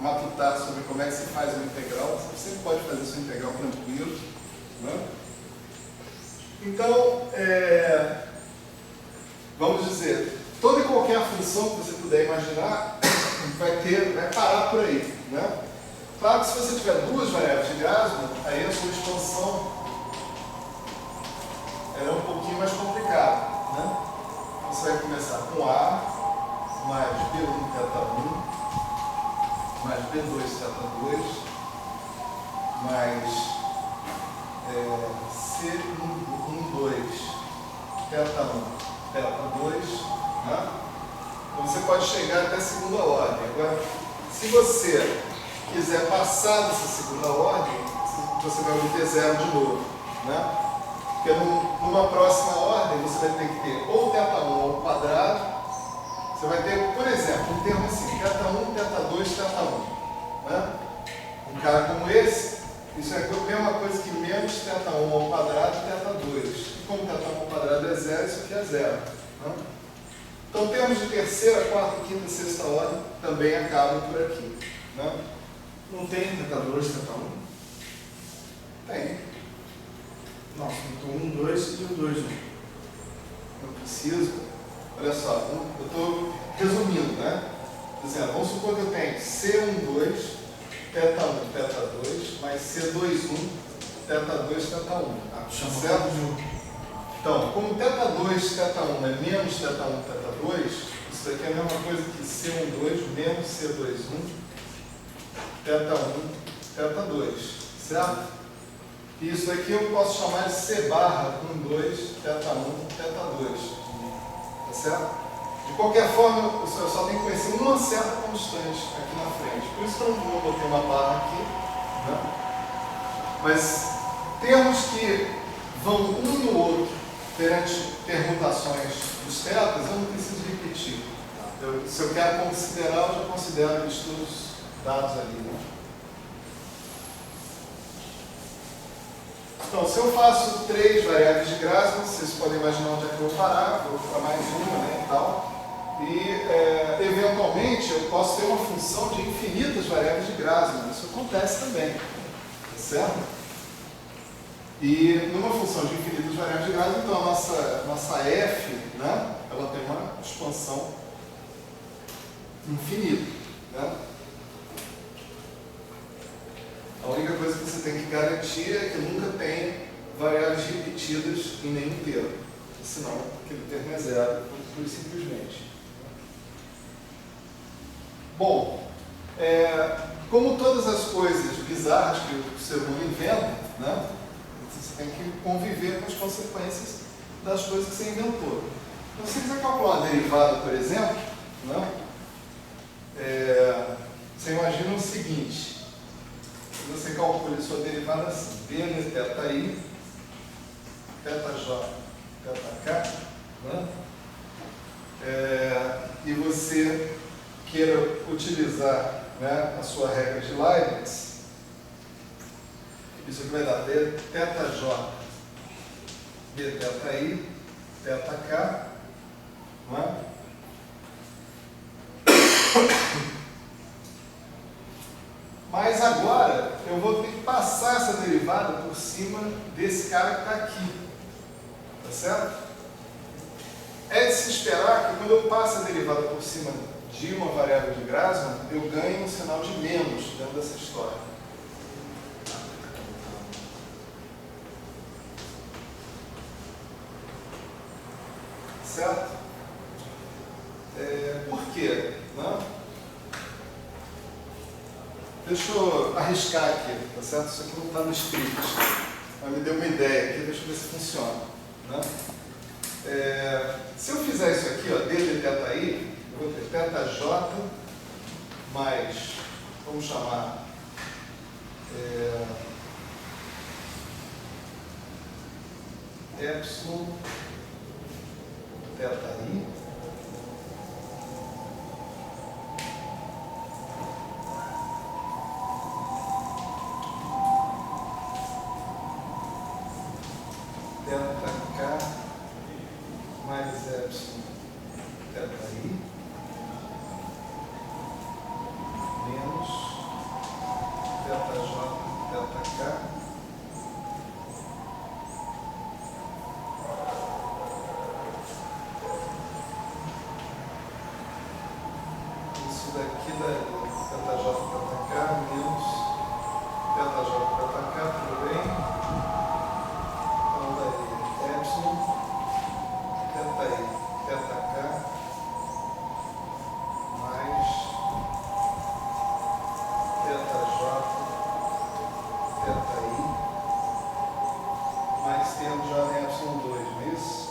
matutar sobre como é que se faz uma integral, você sempre pode fazer sua integral tranquilo, né? Então, vamos dizer, toda e qualquer função que você puder imaginar vai parar por aí, né? Claro que se você tiver duas variáveis de Grassmann, aí a sua expansão é um pouquinho mais complicada, né? Você vai começar com A mais B1 θ1 mais B2 θ2 mais C12 θ1 θ2, né? Então você pode chegar até a segunda ordem. Agora, se você quiser passar dessa segunda ordem, você vai obter zero de novo, né? Porque numa próxima ordem você vai ter que ter ou θ1 ao quadrado, você vai ter, por exemplo, um termo assim, θ1, θ2, θ1, né? Um cara como esse, isso é a mesma coisa que menos θ1 ao quadrado e θ2. E como θ1 ao quadrado é zero, isso aqui é zero, né? Então termos de terceira, quarta, quinta e sexta ordem também acabam por aqui, né? Não tem θ2, θ1? Tem. Nossa, então 1, 2 e 2, 1. Não preciso. Olha só, eu estou resumindo, né? Dizendo, vamos supor que eu tenho C12, θ1, θ2, mais C21, θ2, θ1. Chama Certo? de Então, como θ2, θ1 é menos θ1, θ2, isso daqui é a mesma coisa que C12 menos C21, θ1, θ2, certo? E isso aqui eu posso chamar de C barra com 2, θ1, θ2, tá certo? De qualquer forma, eu só tenho que conhecer uma certa constante aqui na frente. Por isso que eu não botei uma barra aqui, né? Mas termos que vão um no outro perante permutações dos tetas, eu não preciso repetir. Se eu quero considerar, eu já considero eles todos dados ali, né? Então, se eu faço 3 variáveis de Grassmann, vocês podem imaginar onde é que eu vou parar, vou para mais uma, né, e tal. E, eventualmente, eu posso ter uma função de infinitas variáveis de Grassmann. Isso acontece também, tá certo? E numa função de infinitas variáveis de Grassmann, então a nossa f, né, ela tem uma expansão infinita, né? A única coisa que você tem que garantir é que nunca tem variáveis repetidas em nenhum termo, senão aquele termo é zero, pura e simplesmente. Bom, como todas as coisas bizarras que o ser humano inventa, né, você tem que conviver com as consequências das coisas que você inventou. Então, se você quiser calcular uma derivada, por exemplo, né, você imagina o seguinte: você calcula a sua derivada assim, d de θi, θj, θk, né? E você queira utilizar, né, a sua regra de Leibniz, isso aqui vai dar d θj, d θi, θk, não é? Mas agora eu vou ter que passar essa derivada por cima desse cara que está aqui, tá certo? É de se esperar que quando eu passo a derivada por cima de uma variável de Grassmann, eu ganho um sinal de menos dentro dessa história. Certo? Por quê? Não? Deixa eu arriscar aqui, tá certo? Isso aqui não está no script, mas me deu uma ideia aqui, deixa eu ver se funciona, né? Se eu fizer isso aqui, ó, d de θi, eu vou ter θj mais, vamos chamar, epsilon θ I delta K mais epsilon θ I menos delta J delta K isso daqui daria delta J delta K menos delta J delta K, tudo bem? Então daria epsilon θ I delta K mais delta J delta I mais termo já em epsilon 2, não é isso?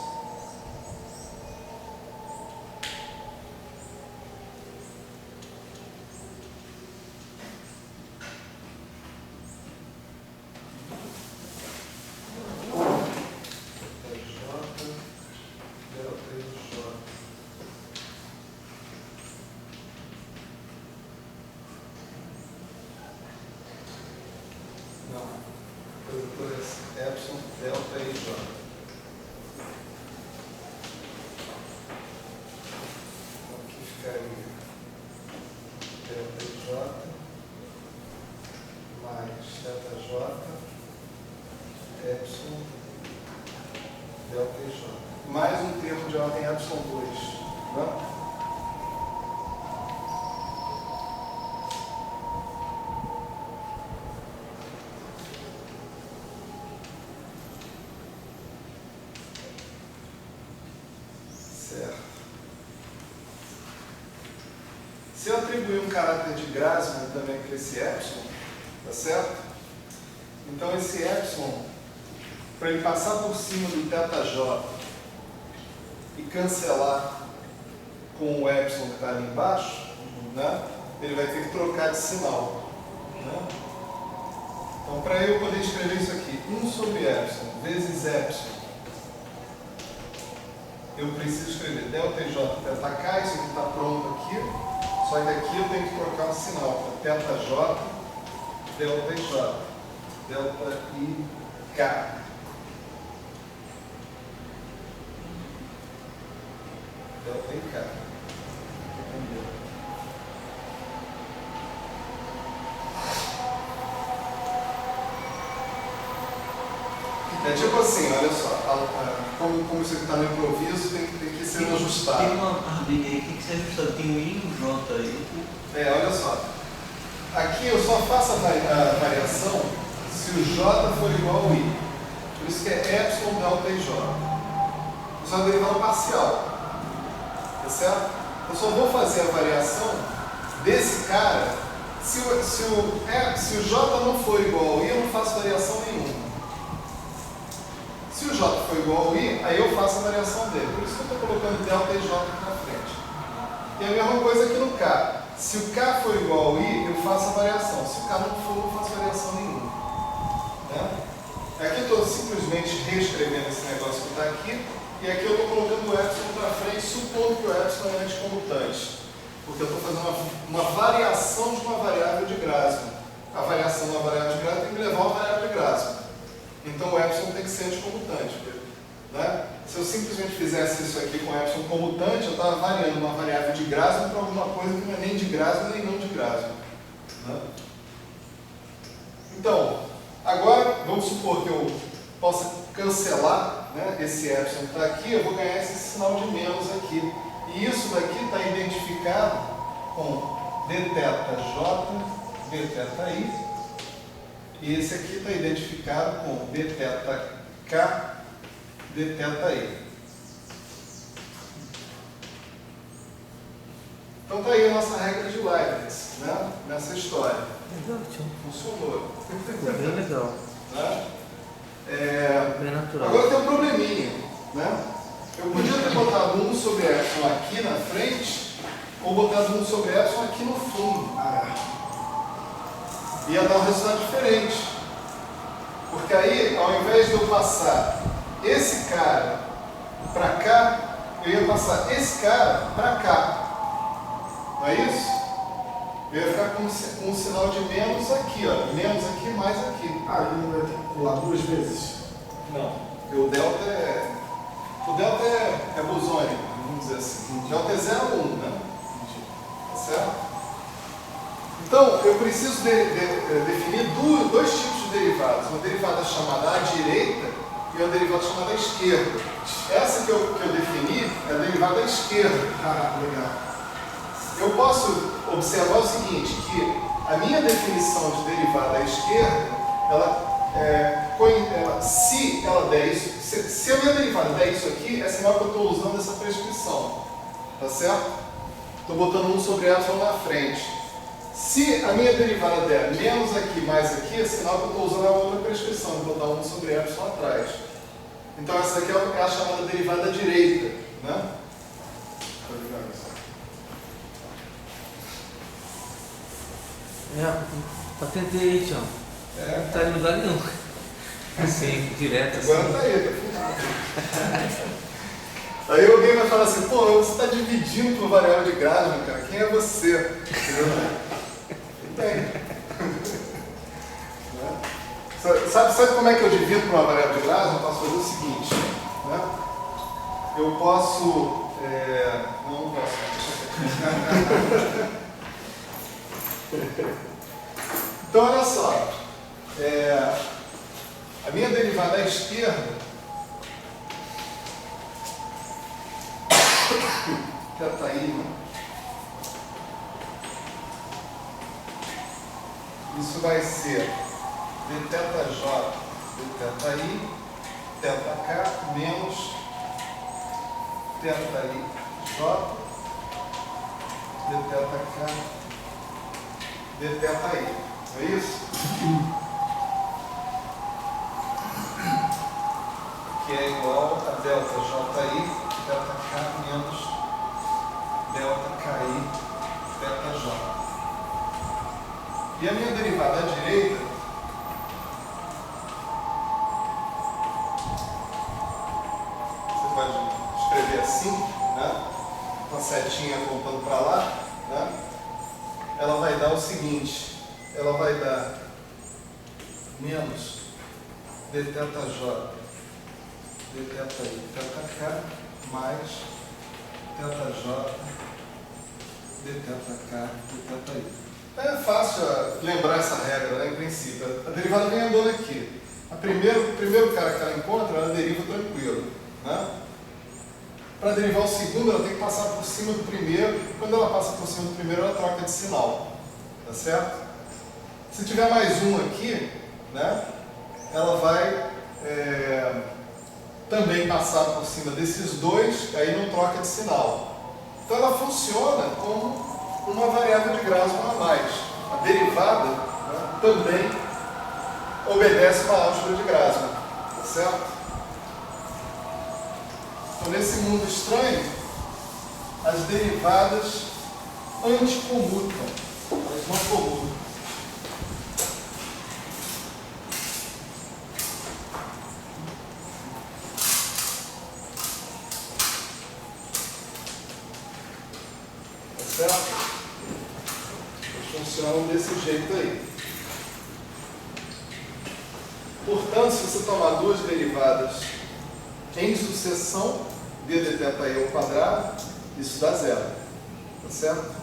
Epsilon, delta e J. Então aqui ficaria delta e J mais delta J, epsilon, delta e J. Mais um termo de ordem epsilon 2. Né? Se eu atribuir um caráter de Grassmann também para esse epsilon, tá certo? Então esse epsilon, para ele passar por cima do θj e cancelar com o epsilon que está ali embaixo, né? Ele vai ter que trocar de sinal. Né? Então para eu poder escrever isso aqui, 1 sobre epsilon vezes epsilon, eu preciso escrever delta e J, delta K, isso aqui está pronto aqui. Só que aqui eu tenho que trocar o sinal para θj, delta e J, delta e K. Delta e K. Entendeu? É tipo assim, olha só, como isso aqui está no improviso, tem que ser ajustado. Tem uma ardinha aí que tem que ser ajustada. Tem o I e o J aí. Olha só. Aqui eu só faço a variação se o J for igual ao I. Por isso que é epsilon, delta e J. Isso é uma derivada parcial. Tá certo? Eu só vou fazer a variação desse cara se o J não for igual ao I, eu não faço variação nenhuma. Se o J for igual ao I, aí eu faço a variação dele. Por isso que eu estou colocando delta e J aqui na frente. E a mesma coisa aqui no K. Se o K for igual ao I, eu faço a variação. Se o K não for, eu não faço variação nenhuma. Né? Aqui eu estou simplesmente reescrevendo esse negócio que está aqui. E aqui eu estou colocando o epsilon para frente, supondo que o epsilon é anticomutante. Porque eu estou fazendo uma variação de uma variável de Grassmann. A variação de uma variável de Grassmann tem que levar a uma variável de Grassmann. Então o epsilon tem que ser anticomutante. Né? Se eu simplesmente fizesse isso aqui com epsilon comutante, eu estava variando uma variável de Grassmann para alguma coisa que não é nem de Grassmann nem não de Grassmann. Né? Então, agora vamos supor que eu possa cancelar, né, esse epsilon que está aqui, eu vou ganhar esse sinal de menos aqui. E isso daqui está identificado com dθj, dθi. E esse aqui está identificado com dθk, dθi. Então está aí a nossa regra de Leibniz, né? Nessa história. Funcionou. Bem legal. Né? Bem natural. Agora tem um probleminha. Né? Eu podia ter botado 1 sobre epsilon aqui na frente, ou botado 1 sobre epsilon aqui no fundo. Ia dar um resultado diferente. Porque aí, ao invés de eu passar esse cara para cá, eu ia passar esse cara para cá. Não é isso? Eu ia ficar com um sinal de menos aqui, ó. Menos aqui, mais aqui. Ah, ele não vai ter que pular 2 vezes? Não. Porque o delta é bosônico, vamos dizer assim. O delta é 0 ou 1, né? Tá certo? Então, eu preciso definir dois tipos de derivadas. Uma derivada chamada à direita e uma derivada chamada à esquerda. Essa que eu defini é a derivada à esquerda. Ah, legal. Eu posso observar o seguinte, que a minha definição de derivada à esquerda, se ela der isso, se a minha derivada der isso aqui, é sinal que eu estou usando essa prescrição. Tá certo? Estou botando 1 sobre y na frente. Se a minha derivada der menos aqui, mais aqui, é sinal que eu estou usando a outra prescrição, vou botar 1 sobre y atrás. Então essa aqui é a chamada derivada direita, né? Tá tentei aí, Tião. Não tá em lugar nenhum. Assim, direto assim. Agora tá aí, Aí alguém vai falar assim, pô, você está dividindo por variável de Grassmann, cara. Quem é você? Tem. Sabe como é que eu divido por uma variável de Grassmann? Eu posso fazer o seguinte, né? Eu posso... Não posso. Então, olha só. A minha derivada à esquerda, θ i, isso vai ser dθj dθi, θk menos θij dθk dθi. É isso? Que é igual a ΔJi δk menos ΔKi θj. E a minha derivada à direita você pode escrever assim, né? Com a setinha apontando para lá, né? Ela vai dar o seguinte, ela vai dar menos dθj dθi θk mais θj dθk dθi. É fácil lembrar essa regra, né, em princípio. A derivada vem andando aqui. O primeiro cara que ela encontra, ela deriva tranquilo, né? Para derivar o segundo, ela tem que passar por cima do primeiro. Quando ela passa por cima do primeiro, ela troca de sinal. Tá certo? Se tiver mais um aqui, né, ela vai também passar por cima desses dois, aí não troca de sinal. Então ela funciona como uma variável de Grassmann a mais. A derivada, né, também obedece uma álgebra de Grassmann. Tá certo? Então, nesse mundo estranho, as derivadas anticomutam, elas não comutam. Tá certo? Elas funcionam desse jeito aí. Portanto, se você tomar duas derivadas em sucessão, d dθi ao quadrado, isso dá zero. Tá certo?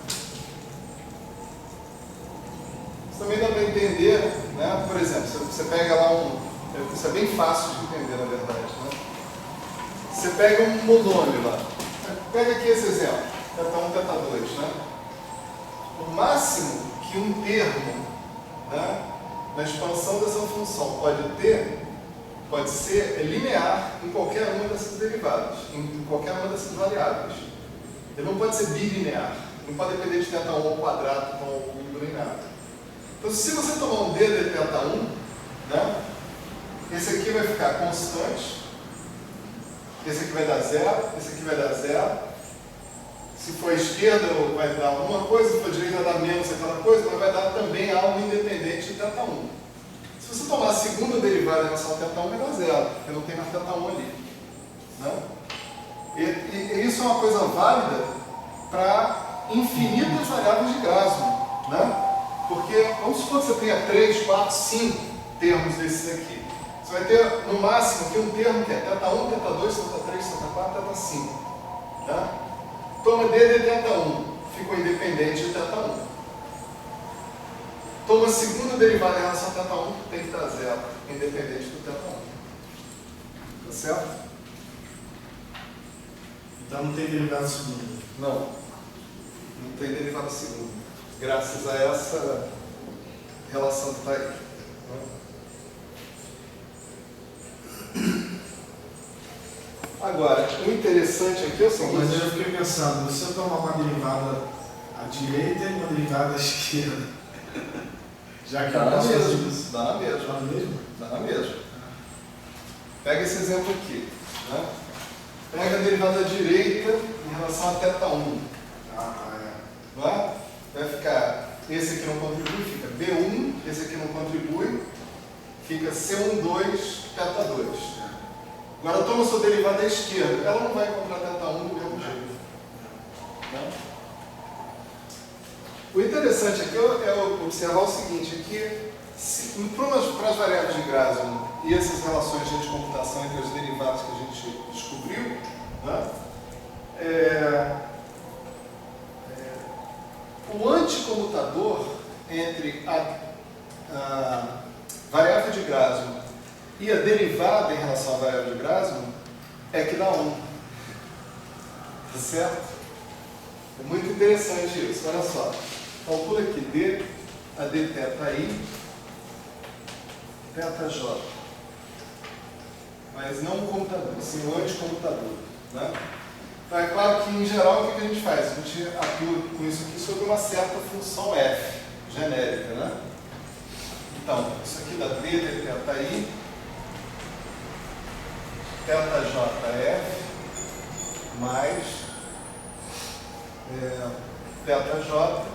Isso também dá para entender, né? Por exemplo, você pega lá isso é bem fácil de entender, na verdade, né? Você pega um monômio lá. Pega aqui esse exemplo, θ1, θ2, né? O máximo que um termo, né, na expansão dessa função pode ser linear em qualquer uma dessas derivadas, em qualquer uma dessas variáveis. Ele não pode ser bilinear, não pode depender de θ1 ao quadrado, θ1 ao cubo nem nada. Então, se você tomar um d de θ1, né, esse aqui vai ficar constante, esse aqui vai dar zero, esse aqui vai dar zero. Se for à esquerda, vai dar alguma coisa, se for à direita, vai dar menos aquela coisa, mas vai dar também algo independente de θ1. Se Se você tomar a segunda derivada em relação ao θ1, vai dar zero, porque não tem mais θ1 ali. Né? E isso é uma coisa válida para infinitas variáveis de Grassmann. Né? Porque, vamos supor que você tenha 3, 4, 5 termos desses aqui. Você vai ter, no máximo, aqui um termo que é θ1, θ2, θ3, θ4, θ5. Tá? Toma D de θ1, ficou independente de θ1. Toma a segunda derivada em relação a θ1, tem que dar zero, independente do θ1. Tá certo? Então não tem derivada segunda. Não. Não tem derivada segunda. Graças a essa relação que está aí. Agora, o interessante aqui é o Mas seguinte. eu já fiquei pensando, se eu tomar uma derivada à direita e uma derivada à esquerda, já que Dá eu na posso fazer mesma. isso. Dá na mesma. Dá na mesma? Dá na mesma. Pega esse exemplo aqui. Né? Pega a derivada à direita em relação a θ1. Ah, tá, é. Não é? Vai ficar, esse aqui não contribui, fica B1, esse aqui não contribui, fica C12, θ2. Agora toma sua derivada à esquerda, ela não vai encontrar θ1 do mesmo jeito. Né? O interessante aqui é observar o seguinte, aqui, para as variáveis de Grassmann e essas relações de computação entre as derivadas que a gente descobriu, né? O anticomutador entre a variável de Grassmann e a derivada em relação à variável de Grassmann é que dá 1. Tá certo? É muito interessante isso. Olha só. Calcula aqui D, a dθi, θj. Mas não o computador, sim o anticomutador. Né? Então é claro que, em geral, o que a gente faz? A gente atua com isso aqui sobre uma certa função f, genérica. Né? Então, isso aqui dá D dθi, θjf, mais θj,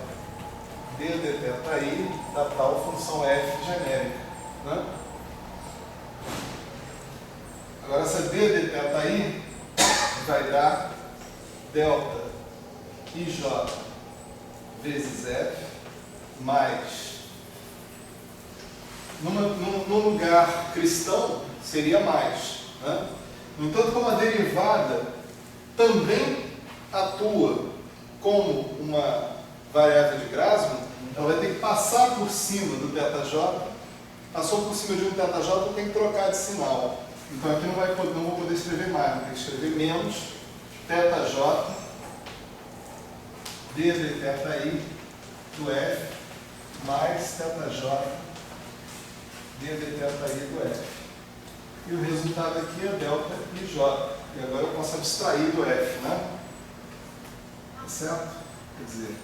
D dθi, da tal função f genérica. Né? Agora, essa D dθi vai dar delta ij vezes f mais, no lugar cristão, seria mais. Né? No entanto, como a derivada também atua como uma variável de Grassmann, ela vai ter que passar por cima do θj, passou por cima de um θj, tem que trocar de sinal. Então aqui não vou poder escrever mais, vou ter que escrever menos θj d dθi do f mais θj d dθi do f. E o resultado aqui é delta ij. E agora eu posso abstrair do f, né? Tá certo? Quer dizer,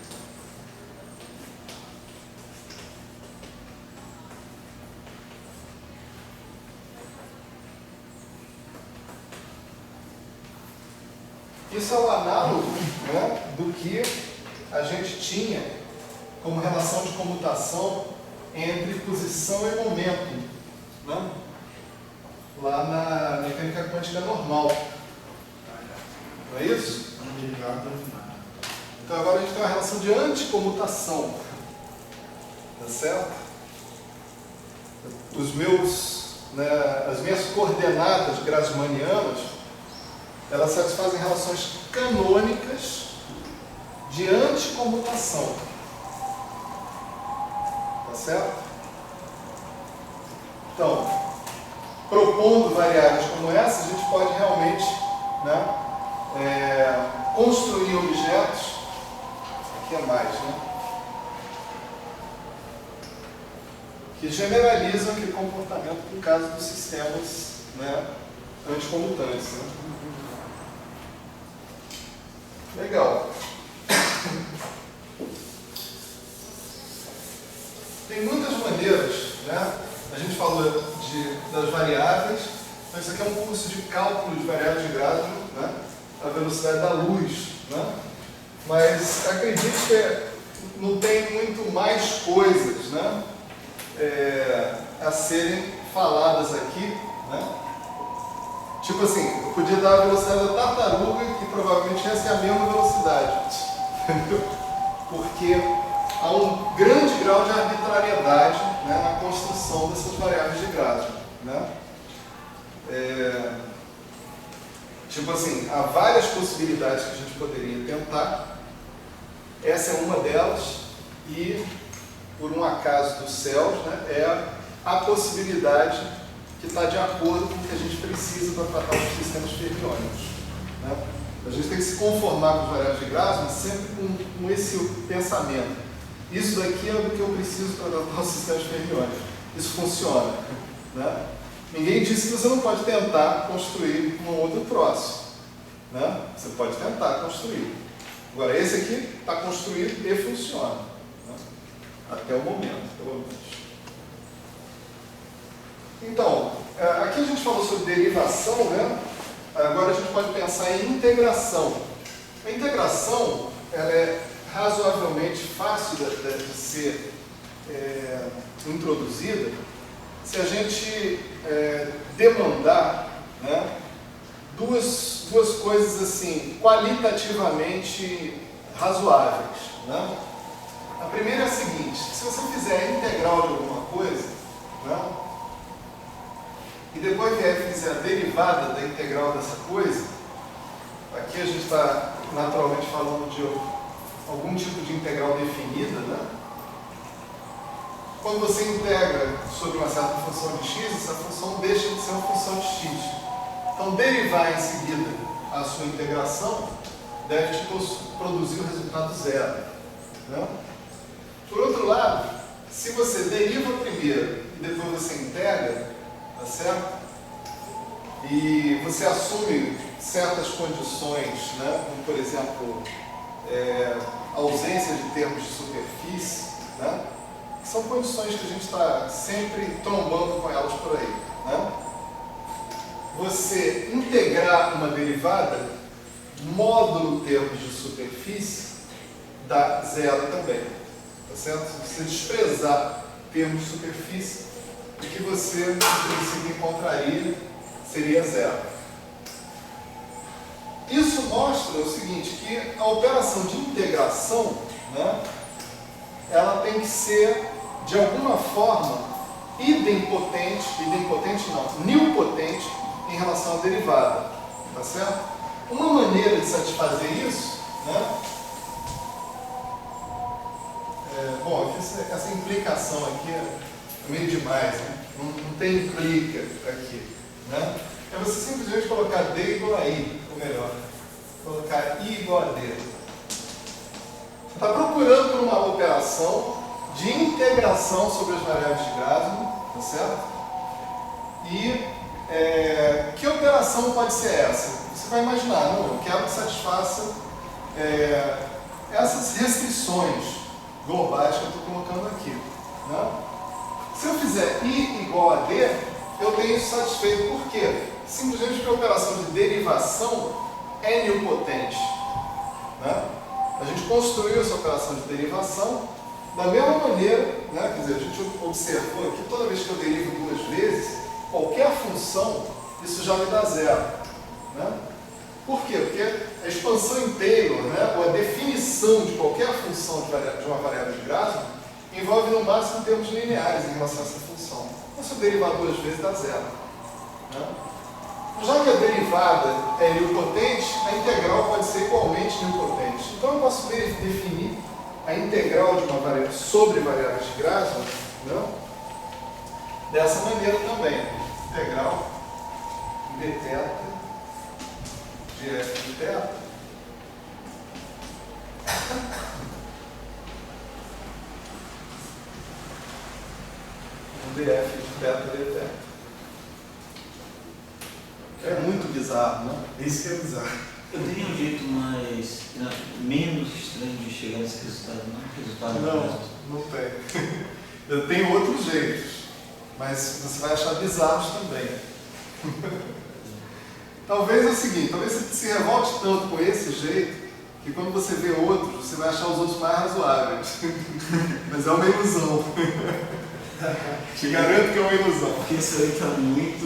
isso é o análogo, né, do que a gente tinha como relação de comutação entre posição e momento, né? Lá na mecânica quântica normal. Não é isso? Uma derivada nada. Então agora a gente tem uma relação de anticomutação. Tá certo? As minhas coordenadas grassmannianas, elas satisfazem relações canônicas de anticomutação. Tá certo? Então, propondo variáveis como essa, a gente pode realmente, né, construir objetos, aqui é mais, né, que generalizam aquele comportamento no caso dos sistemas, né, anticomutantes. Né? Legal. Tem muitas maneiras, né? A gente falou das variáveis, então isso aqui é um curso de cálculo de variáveis de Grassmann, né? A velocidade da luz, né? Mas acredite que não tem muito mais coisas, né? a serem faladas aqui, né? Tipo assim, eu podia dar a velocidade da tartaruga, que provavelmente ia ser a mesma velocidade, entendeu? Porque há um grande grau de arbitrariedade, né, na construção dessas variáveis de Grasman, né? Tipo assim, há várias possibilidades que a gente poderia tentar. Essa é uma delas e, por um acaso dos céus, né, é a possibilidade que está de acordo com o que a gente precisa para tratar os sistemas fermiônicos, né? A gente tem que se conformar com as variáveis de Grasman sempre com esse pensamento. Isso daqui é o que eu preciso para tratar os sistemas fermiônicos. Isso funciona, né? Ninguém disse que você não pode tentar construir um outro troço, né? Você pode tentar construir. Agora, esse aqui está construído e funciona, né? Até o momento, pelo menos. Então, aqui a gente falou sobre derivação, né? Agora a gente pode pensar em integração. A integração, ela é razoavelmente fácil de ser introduzida se a gente demandar, né, duas coisas assim, qualitativamente razoáveis, né? A primeira é a seguinte: se você fizer a integral de alguma coisa, né, e depois vier e fizer a derivada da integral dessa coisa, aqui a gente está naturalmente falando de algum tipo de integral definida, né? Quando você integra sobre uma certa função de x, essa função deixa de ser uma função de x. Então, derivar em seguida a sua integração deve te produzir o resultado zero, né? Por outro lado, se você deriva primeiro e depois você integra, tá certo? E você assume certas condições, né? Como, por exemplo, ausência de termos de superfície, né? São condições que a gente está sempre trombando com elas por aí, né? Você integrar uma derivada, módulo termos de superfície, dá zero também, tá certo? Se você desprezar termos de superfície, o que você, no princípio, encontraria seria zero. Isso mostra o seguinte, que a operação de integração, né, ela tem que ser, de alguma forma, idempotente não, nilpotente em relação à derivada, tá certo? Uma maneira de satisfazer isso, né? Bom, essa implicação aqui é meio demais, né? Não tem implica aqui, né? É você simplesmente colocar D igual a I, ou melhor, colocar I igual a D. Você está procurando por uma operação de integração sobre as variáveis de Grasman, tá certo? E que operação pode ser essa? Você vai imaginar, não, eu quero que satisfaça essas restrições globais que eu estou colocando aqui, né? Se eu fizer I igual a D, eu tenho isso satisfeito. Por quê? Simplesmente porque a operação de derivação é nilpotente, né? A gente construiu essa operação de derivação da mesma maneira, né? Quer dizer, a gente observou que toda vez que eu derivo duas vezes, qualquer função, isso já me dá zero, né? Por quê? Porque a expansão inteira, né, ou a definição de qualquer função de uma variável de Grasman envolve no máximo termos lineares em relação a essa função. Então, se eu derivar duas vezes, dá zero, né? Já que a derivada é nilpotente, a integral pode ser igualmente nilpotente. Então eu posso definir a integral de uma variável sobre variáveis de Grasman, né, dessa maneira também. Integral de θ de f de θ df de θ dθ. É muito bizarro, né? Isso que é bizarro. Eu teria um jeito menos estranho de chegar nesse resultado, Não tem. Eu tenho outros jeitos, mas você vai achar bizarros também. Talvez é o seguinte, talvez você se revolte tanto com esse jeito, que quando você vê outros, você vai achar os outros mais razoáveis. Mas é uma ilusão. Te garanto que é uma ilusão. Porque isso aí tá muito,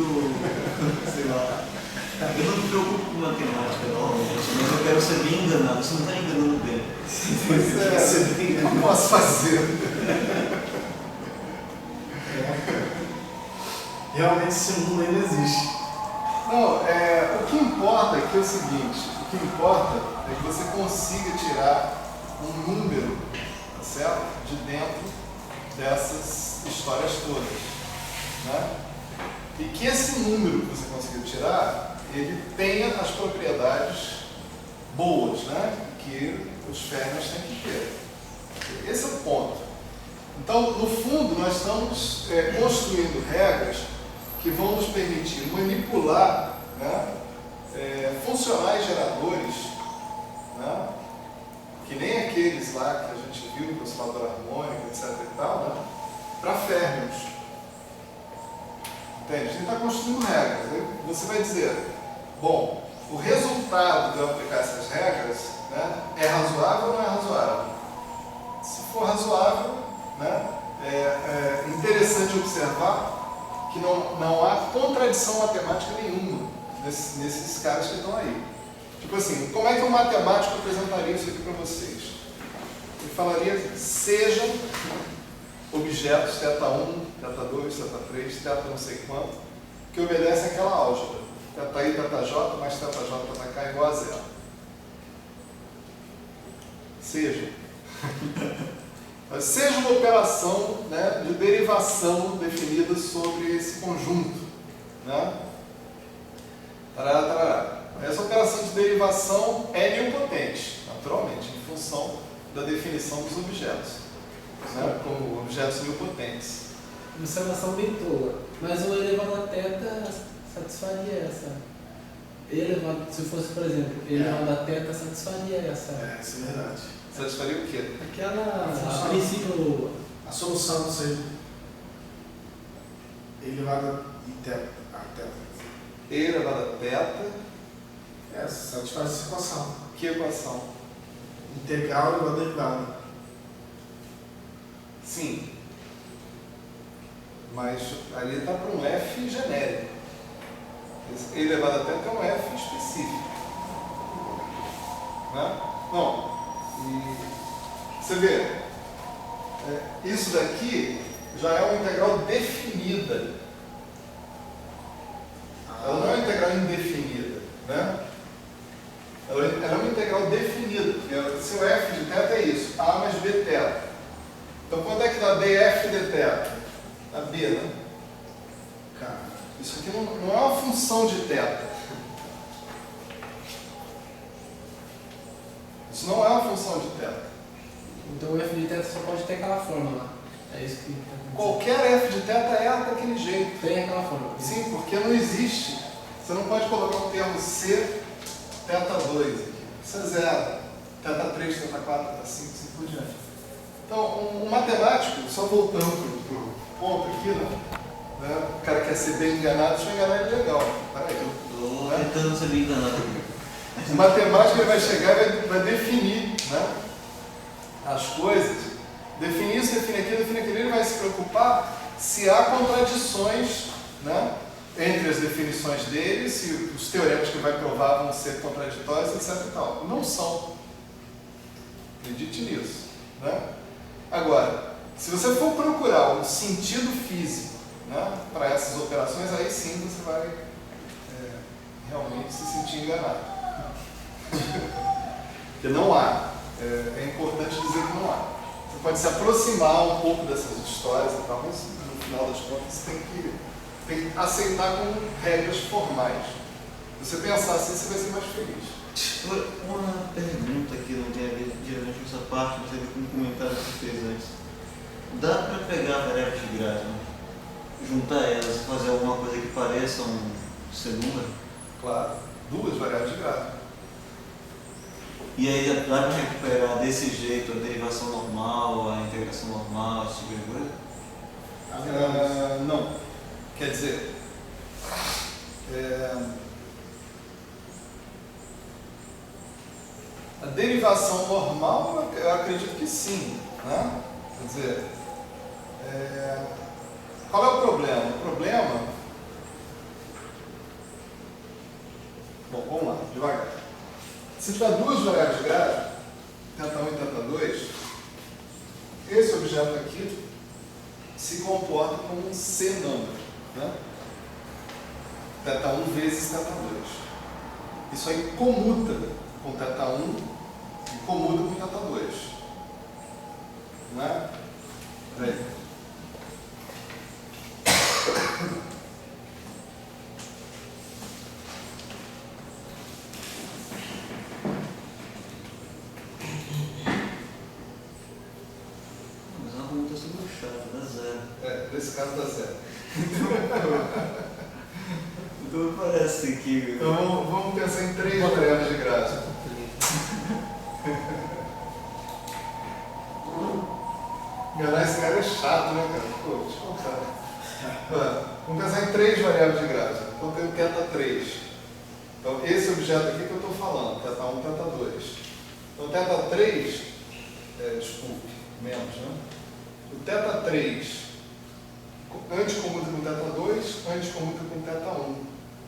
sei lá. Eu não me preocupo com matemática normalmente, mas eu quero ser bem enganado. Você não está enganando bem. Pois é, o que eu posso fazer? Realmente esse mundo ainda existe. Não, o que importa aqui é o seguinte, o que importa é que você consiga tirar um número, tá certo? De dentro dessas histórias todas, né? E que esse número que você conseguiu tirar, ele tenha as propriedades boas, né? Que os férmions têm que ter. Esse é o ponto. Então, no fundo, nós estamos construindo regras que vão nos permitir manipular, né, funcionais geradores, né, que nem aqueles lá que a gente viu, o oscilador harmônico, etc. e tal, né, para férmions. Entende? A gente está construindo regras. Aí você vai dizer, bom, o resultado de eu aplicar essas regras, né, é razoável ou não é razoável? Se for razoável, né, é interessante observar que não há contradição matemática nenhuma nesses caras que estão aí. Tipo assim, como é que um matemático apresentaria isso aqui para vocês? Ele falaria, sejam objetos θ1, θ2, θ3, θ não sei quanto, que obedecem àquela álgebra. θi, θj, mais θj, θk é igual a zero. Seja. Seja uma operação, né, de derivação definida sobre esse conjunto, né? Tarará, tarará. Essa operação de derivação é nilpotente, naturalmente, em função da definição dos objetos, né, como objetos nilpotentes. Observação bem tola, mas o elevado a θ satisfaria essa. Se fosse, por exemplo, elevado a θ satisfaria essa. Isso é verdade. Satisfaria o quê? Aquela, a princípio, A solução não seja elevada a θ. E elevado a θ, Satisfaz essa equação. que equação? Integral elevado a derivada. Sim. Mas ali está para um f genérico. Esse E elevado a θ é um f específico. Né? Não. E você vê, isso daqui já é uma integral definida. Ela não é uma integral indefinida, né? Ela é uma integral definida, porque se o f de θ é isso, a mais b θ. Então quanto é que dá df de θ? A b, né? Cara, Isso aqui não é uma função de θ. Isso não é uma função de θ. então o f de θ só pode ter aquela forma lá. É isso que está acontecendo. Qualquer f de θ é daquele jeito. Tem aquela forma. Sim, porque não existe. Você não pode colocar o termo C, θ2 aqui. Isso é zero. θ3, θ4, θ5, assim por diante. Então, um matemático, só voltando para o ponto aqui, né? O cara quer ser bem enganado, deixa eu enganar ele legal. Peraí. Estou tentando ser bem enganado. O matemático ele vai chegar e vai definir, né, as coisas. Definir isso, definir aquilo, ele vai se preocupar se há contradições, né, entre as definições dele, se os teoremas que vai provar vão ser contraditórios, etc. e tal. Não são. Acredite nisso. Né? Agora, se você for procurar um sentido físico, né, para essas operações, aí sim você vai realmente se sentir enganado. Porque não há. É importante dizer que não há. Você pode se aproximar um pouco dessas histórias e tal, mas no final das contas você tem que aceitar como regras formais. Se você pensar assim, você vai ser mais feliz. Uma pergunta que não tem a ver diretamente com essa parte, mas teve um comentário que você fez antes. Dá para pegar variáveis de grado, né? Juntar elas e fazer alguma coisa que pareça ser número? Claro, duas variáveis de grado. E aí dá para recuperar desse jeito a derivação normal, a integração normal, esse tipo de coisa? Não. Quer dizer, a derivação normal, eu acredito que sim. Né? Quer dizer, Qual é o problema? O problema... Bom, vamos lá, devagar. Se tiver duas variáveis de grade, θ1 e θ2, esse objeto aqui se comporta como um C-number, né? θ1 vezes θ2. Isso aí comuta com θ1 e comuta com θ2. Não é? Peraí. Mas é uma conta super chata, dá zero. Nesse caso dá zero. Então parece que... Então vamos pensar em três variáveis de grade. Enganar esse cara é chato, né, cara? Pô, deixa eu contar. Vamos pensar em três variáveis de grade. Então tem o θ3. Então esse objeto aqui que eu estou falando, θ1 e θ2. Então θ3, desculpe, menos, né? O θ3 antes comuta com θ2, antes comuta com θ1.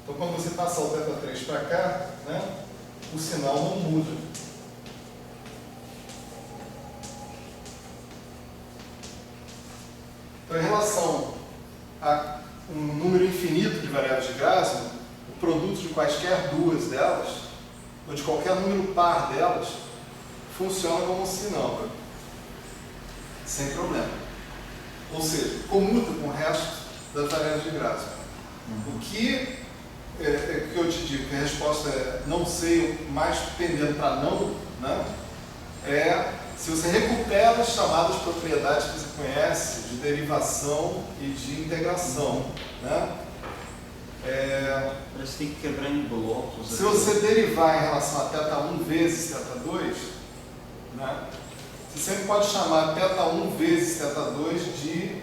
Então quando você passar o θ3 para cá, né, o sinal não muda. Então, em relação a um número infinito de variáveis de Grassmann, o produto de quaisquer duas delas, ou de qualquer número par delas, funciona como um sinal, sem problema. Ou seja, comuta com o resto das variáveis de Grassmann. O que eu te digo, que a resposta é não sei, mais pendendo para não, né, é se você recupera as chamadas propriedades que você conhece de derivação e de integração, né? Parece que tem que quebrar em blocos. Se você derivar em relação a θ1 vezes θ2, né, você sempre pode chamar θ1 vezes θ2 de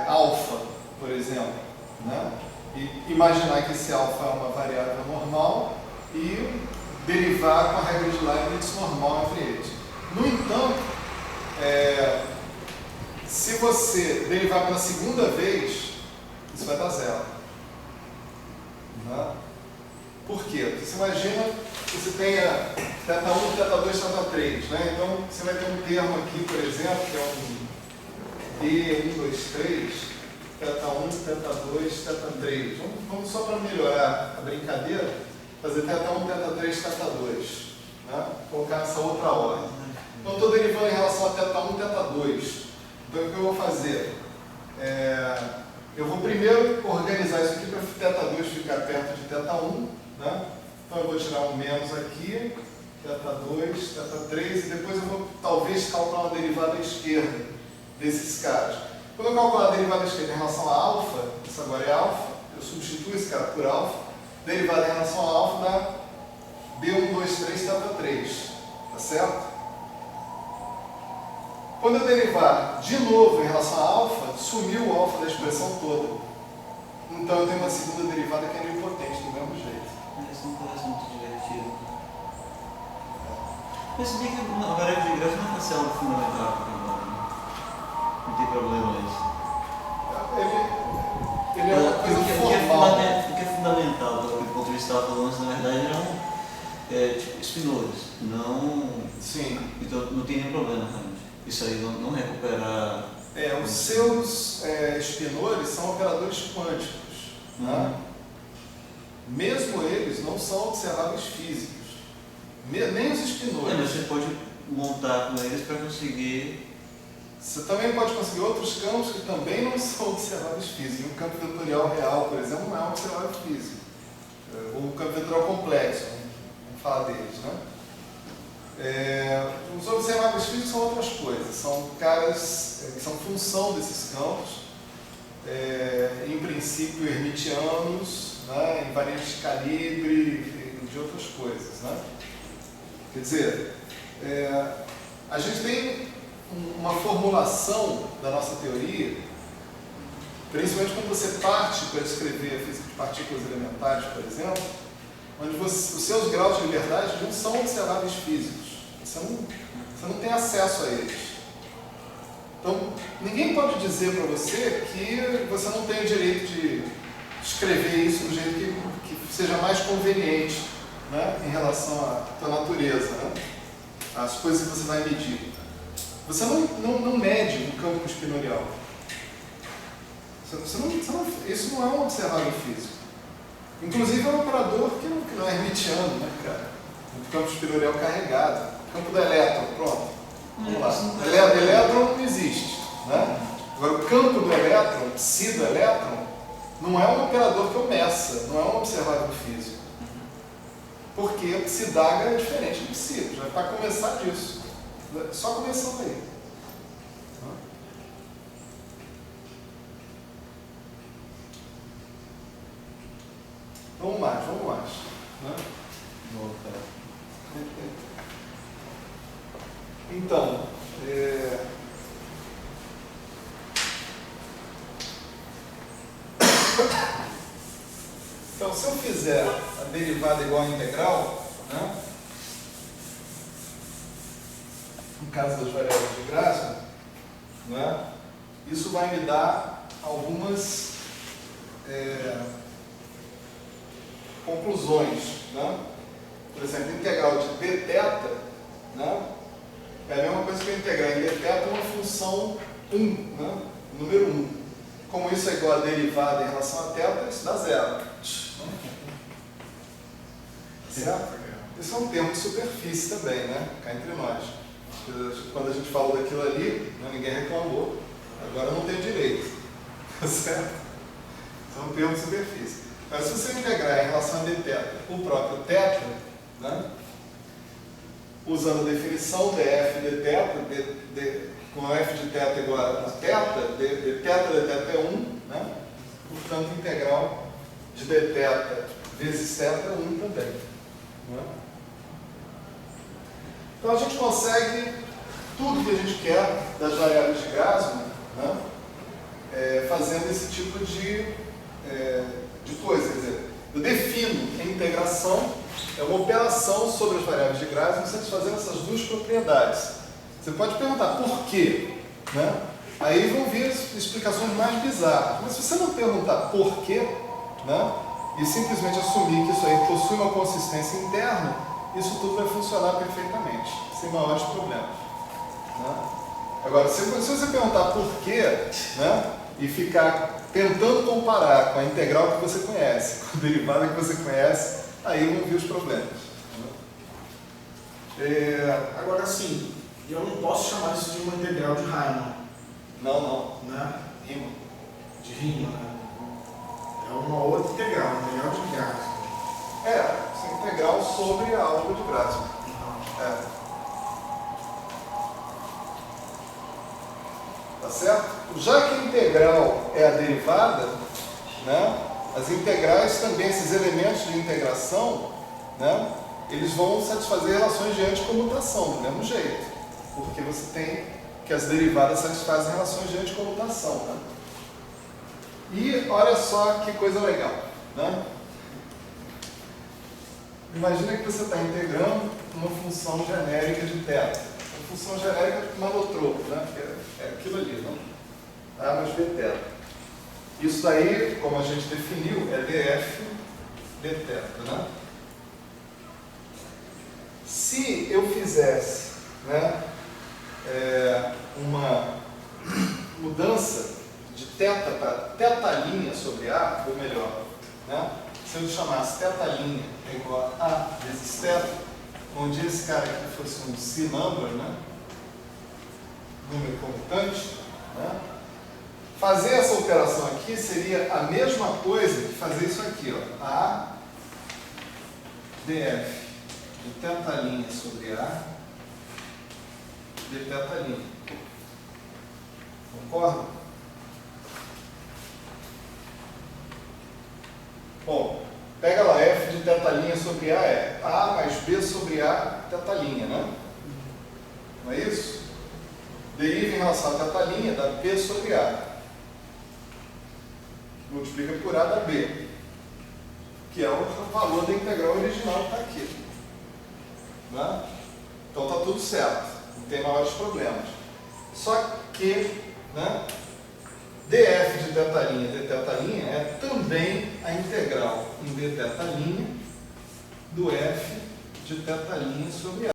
alfa, por exemplo, né? E imaginar que esse alfa é uma variável normal e derivar com a regra de Leibniz normal entre eles. No entanto, se você derivar pela segunda vez, isso vai dar zero. Né? Por quê? Porque você imagina que você tenha θ1, θ2, θ3. Né? Então, você vai ter um termo aqui, por exemplo, que é um D1, 2, 3, θ1, θ2, θ3. Vamos só para melhorar a brincadeira, fazer θ1, θ3, θ2. Né? Colocar nessa outra ordem. Então, eu estou derivando em relação a θ1 e θ2. Então, o que eu vou fazer? Eu vou primeiro organizar isso aqui para θ2 ficar perto de θ1. Né? Então, eu vou tirar um menos aqui, θ2, θ3, e depois eu vou talvez calcular uma derivada esquerda desses caras. Quando eu calcular a derivada esquerda em relação a alfa, isso agora é alfa, eu substituo esse cara por alfa, derivada em relação a alfa dá D1, 2, 3, θ3. Tá certo? Quando eu derivar de novo em relação a alfa, sumiu o alfa da expressão toda. Então eu tenho uma segunda derivada que é nilpotente, do mesmo jeito. Isso não parece muito divertido. Mas se bem que a variável de Grassmann não vai ser algo fundamental para o problema. Não tem problema isso. Ele é uma coisa formal. O que é fundamental, do ponto de vista que estava falando, na verdade, eram tipo, espinores. Não. Sim. Então não tem nenhum problema, realmente. Isso aí não recuperar. Os seus espinores são operadores quânticos. Né? Mesmo eles não são observáveis físicos. Nem os espinores. Mas você pode montar com eles para conseguir. Você também pode conseguir outros campos que também não são observáveis físicos. Um campo vetorial real, por exemplo, não é um observável físico. Ou um campo vetorial complexo, vamos falar deles, né? Os observáveis físicos são outras coisas, são caras que são função desses campos, em princípio hermitianos, né, invariantes de calibre e de outras coisas. Né? Quer dizer, a gente tem uma formulação da nossa teoria, principalmente quando você parte para descrever a física de partículas elementares, por exemplo, onde os seus graus de liberdade não são observáveis físicos. Você não tem acesso a eles. Então, ninguém pode dizer para você que você não tem o direito de escrever isso do jeito que seja mais conveniente, né, em relação à tua natureza, né, às coisas que você vai medir. Você não mede o campo espinorial. Isso não é um observável físico. Inclusive é um operador que não é hermitiano, né, cara? O campo espinorial carregado. Campo do elétron, pronto. Vamos lá. Elétron não existe, né? Agora, o campo do elétron, psi do elétron, não é um operador que eu meça, não é um observável físico. Porque o psi d'Agra é diferente do psi, já vai começar disso. Só começando aí. Vamos mais. Né? Então, então, se eu fizer a derivada igual a integral, né? No caso das variáveis de Grassmann, né? Isso vai me dar algumas conclusões, né? Por exemplo, a integral de dθ, né, é a mesma coisa que eu integrar em dθ uma função 1, né, número 1. Como isso é igual a derivada em relação a θ, isso dá zero. Certo? Isso é um termo de superfície também, né? Cá entre nós. Quando a gente falou daquilo ali, ninguém reclamou, agora não tem direito. Certo? Isso é um termo de superfície. Mas se você integrar em relação a dθ o próprio θ, né, usando a definição df dθ, com f de θ igual a θ, dθ é 1, né, portanto, integral de dθ vezes θ é 1 também. Né? Então a gente consegue tudo que a gente quer das variáveis de Grassmann, né, fazendo esse tipo de coisa. Quer dizer, eu defino a integração, é uma operação sobre as variáveis de Grassmann, satisfazendo essas duas propriedades. Você pode perguntar por quê, né? Aí vão vir as explicações mais bizarras. Mas se você não perguntar por quê, né, e simplesmente assumir que isso aí possui uma consistência interna, isso tudo vai funcionar perfeitamente, sem maiores problemas. Né? Agora, se você perguntar por quê, né, e ficar tentando comparar com a integral que você conhece, com a derivada que você conhece, aí vão vir os problemas. Agora sim, eu não posso chamar isso de uma integral de Riemann. Não. Né? Riemann. De Riemann, né? É uma outra integral, uma integral de Grassmann. Essa integral sobre a alga de Grassmann. Tá certo? Já que a integral é a derivada, né, as integrais também, esses elementos de integração, né, eles vão satisfazer relações de anticomutação, do mesmo jeito. Porque você tem que as derivadas satisfazem relações de anticomutação. Né? E olha só que coisa legal. Né? Imagina que você está integrando uma função genérica de θ. Uma função genérica de manotropo, né? Que é aquilo ali, não? A mais bθ. Isso daí, como a gente definiu, é df dθ. Né? Se eu fizesse, né, uma mudança de θ para θ' sobre A, ou melhor, né, se eu chamasse θ' é igual a A vezes θ, onde esse cara aqui fosse um C-number, né, número comutante, né, fazer essa operação aqui seria a mesma coisa que fazer isso aqui, ó, A df de θ' sobre A de θ'. Concorda? Bom, pega lá, f de θ' sobre A é A mais B sobre A θ', né? Não é isso? Deriva em relação a θ', dá B sobre A. Multiplica por A, dá B. Que é o valor da integral original que está aqui. Né? Então está tudo certo, não tem maiores problemas. Só que, né, df de θ' d θ' é também a integral em d θ' do f de θ' sobre A.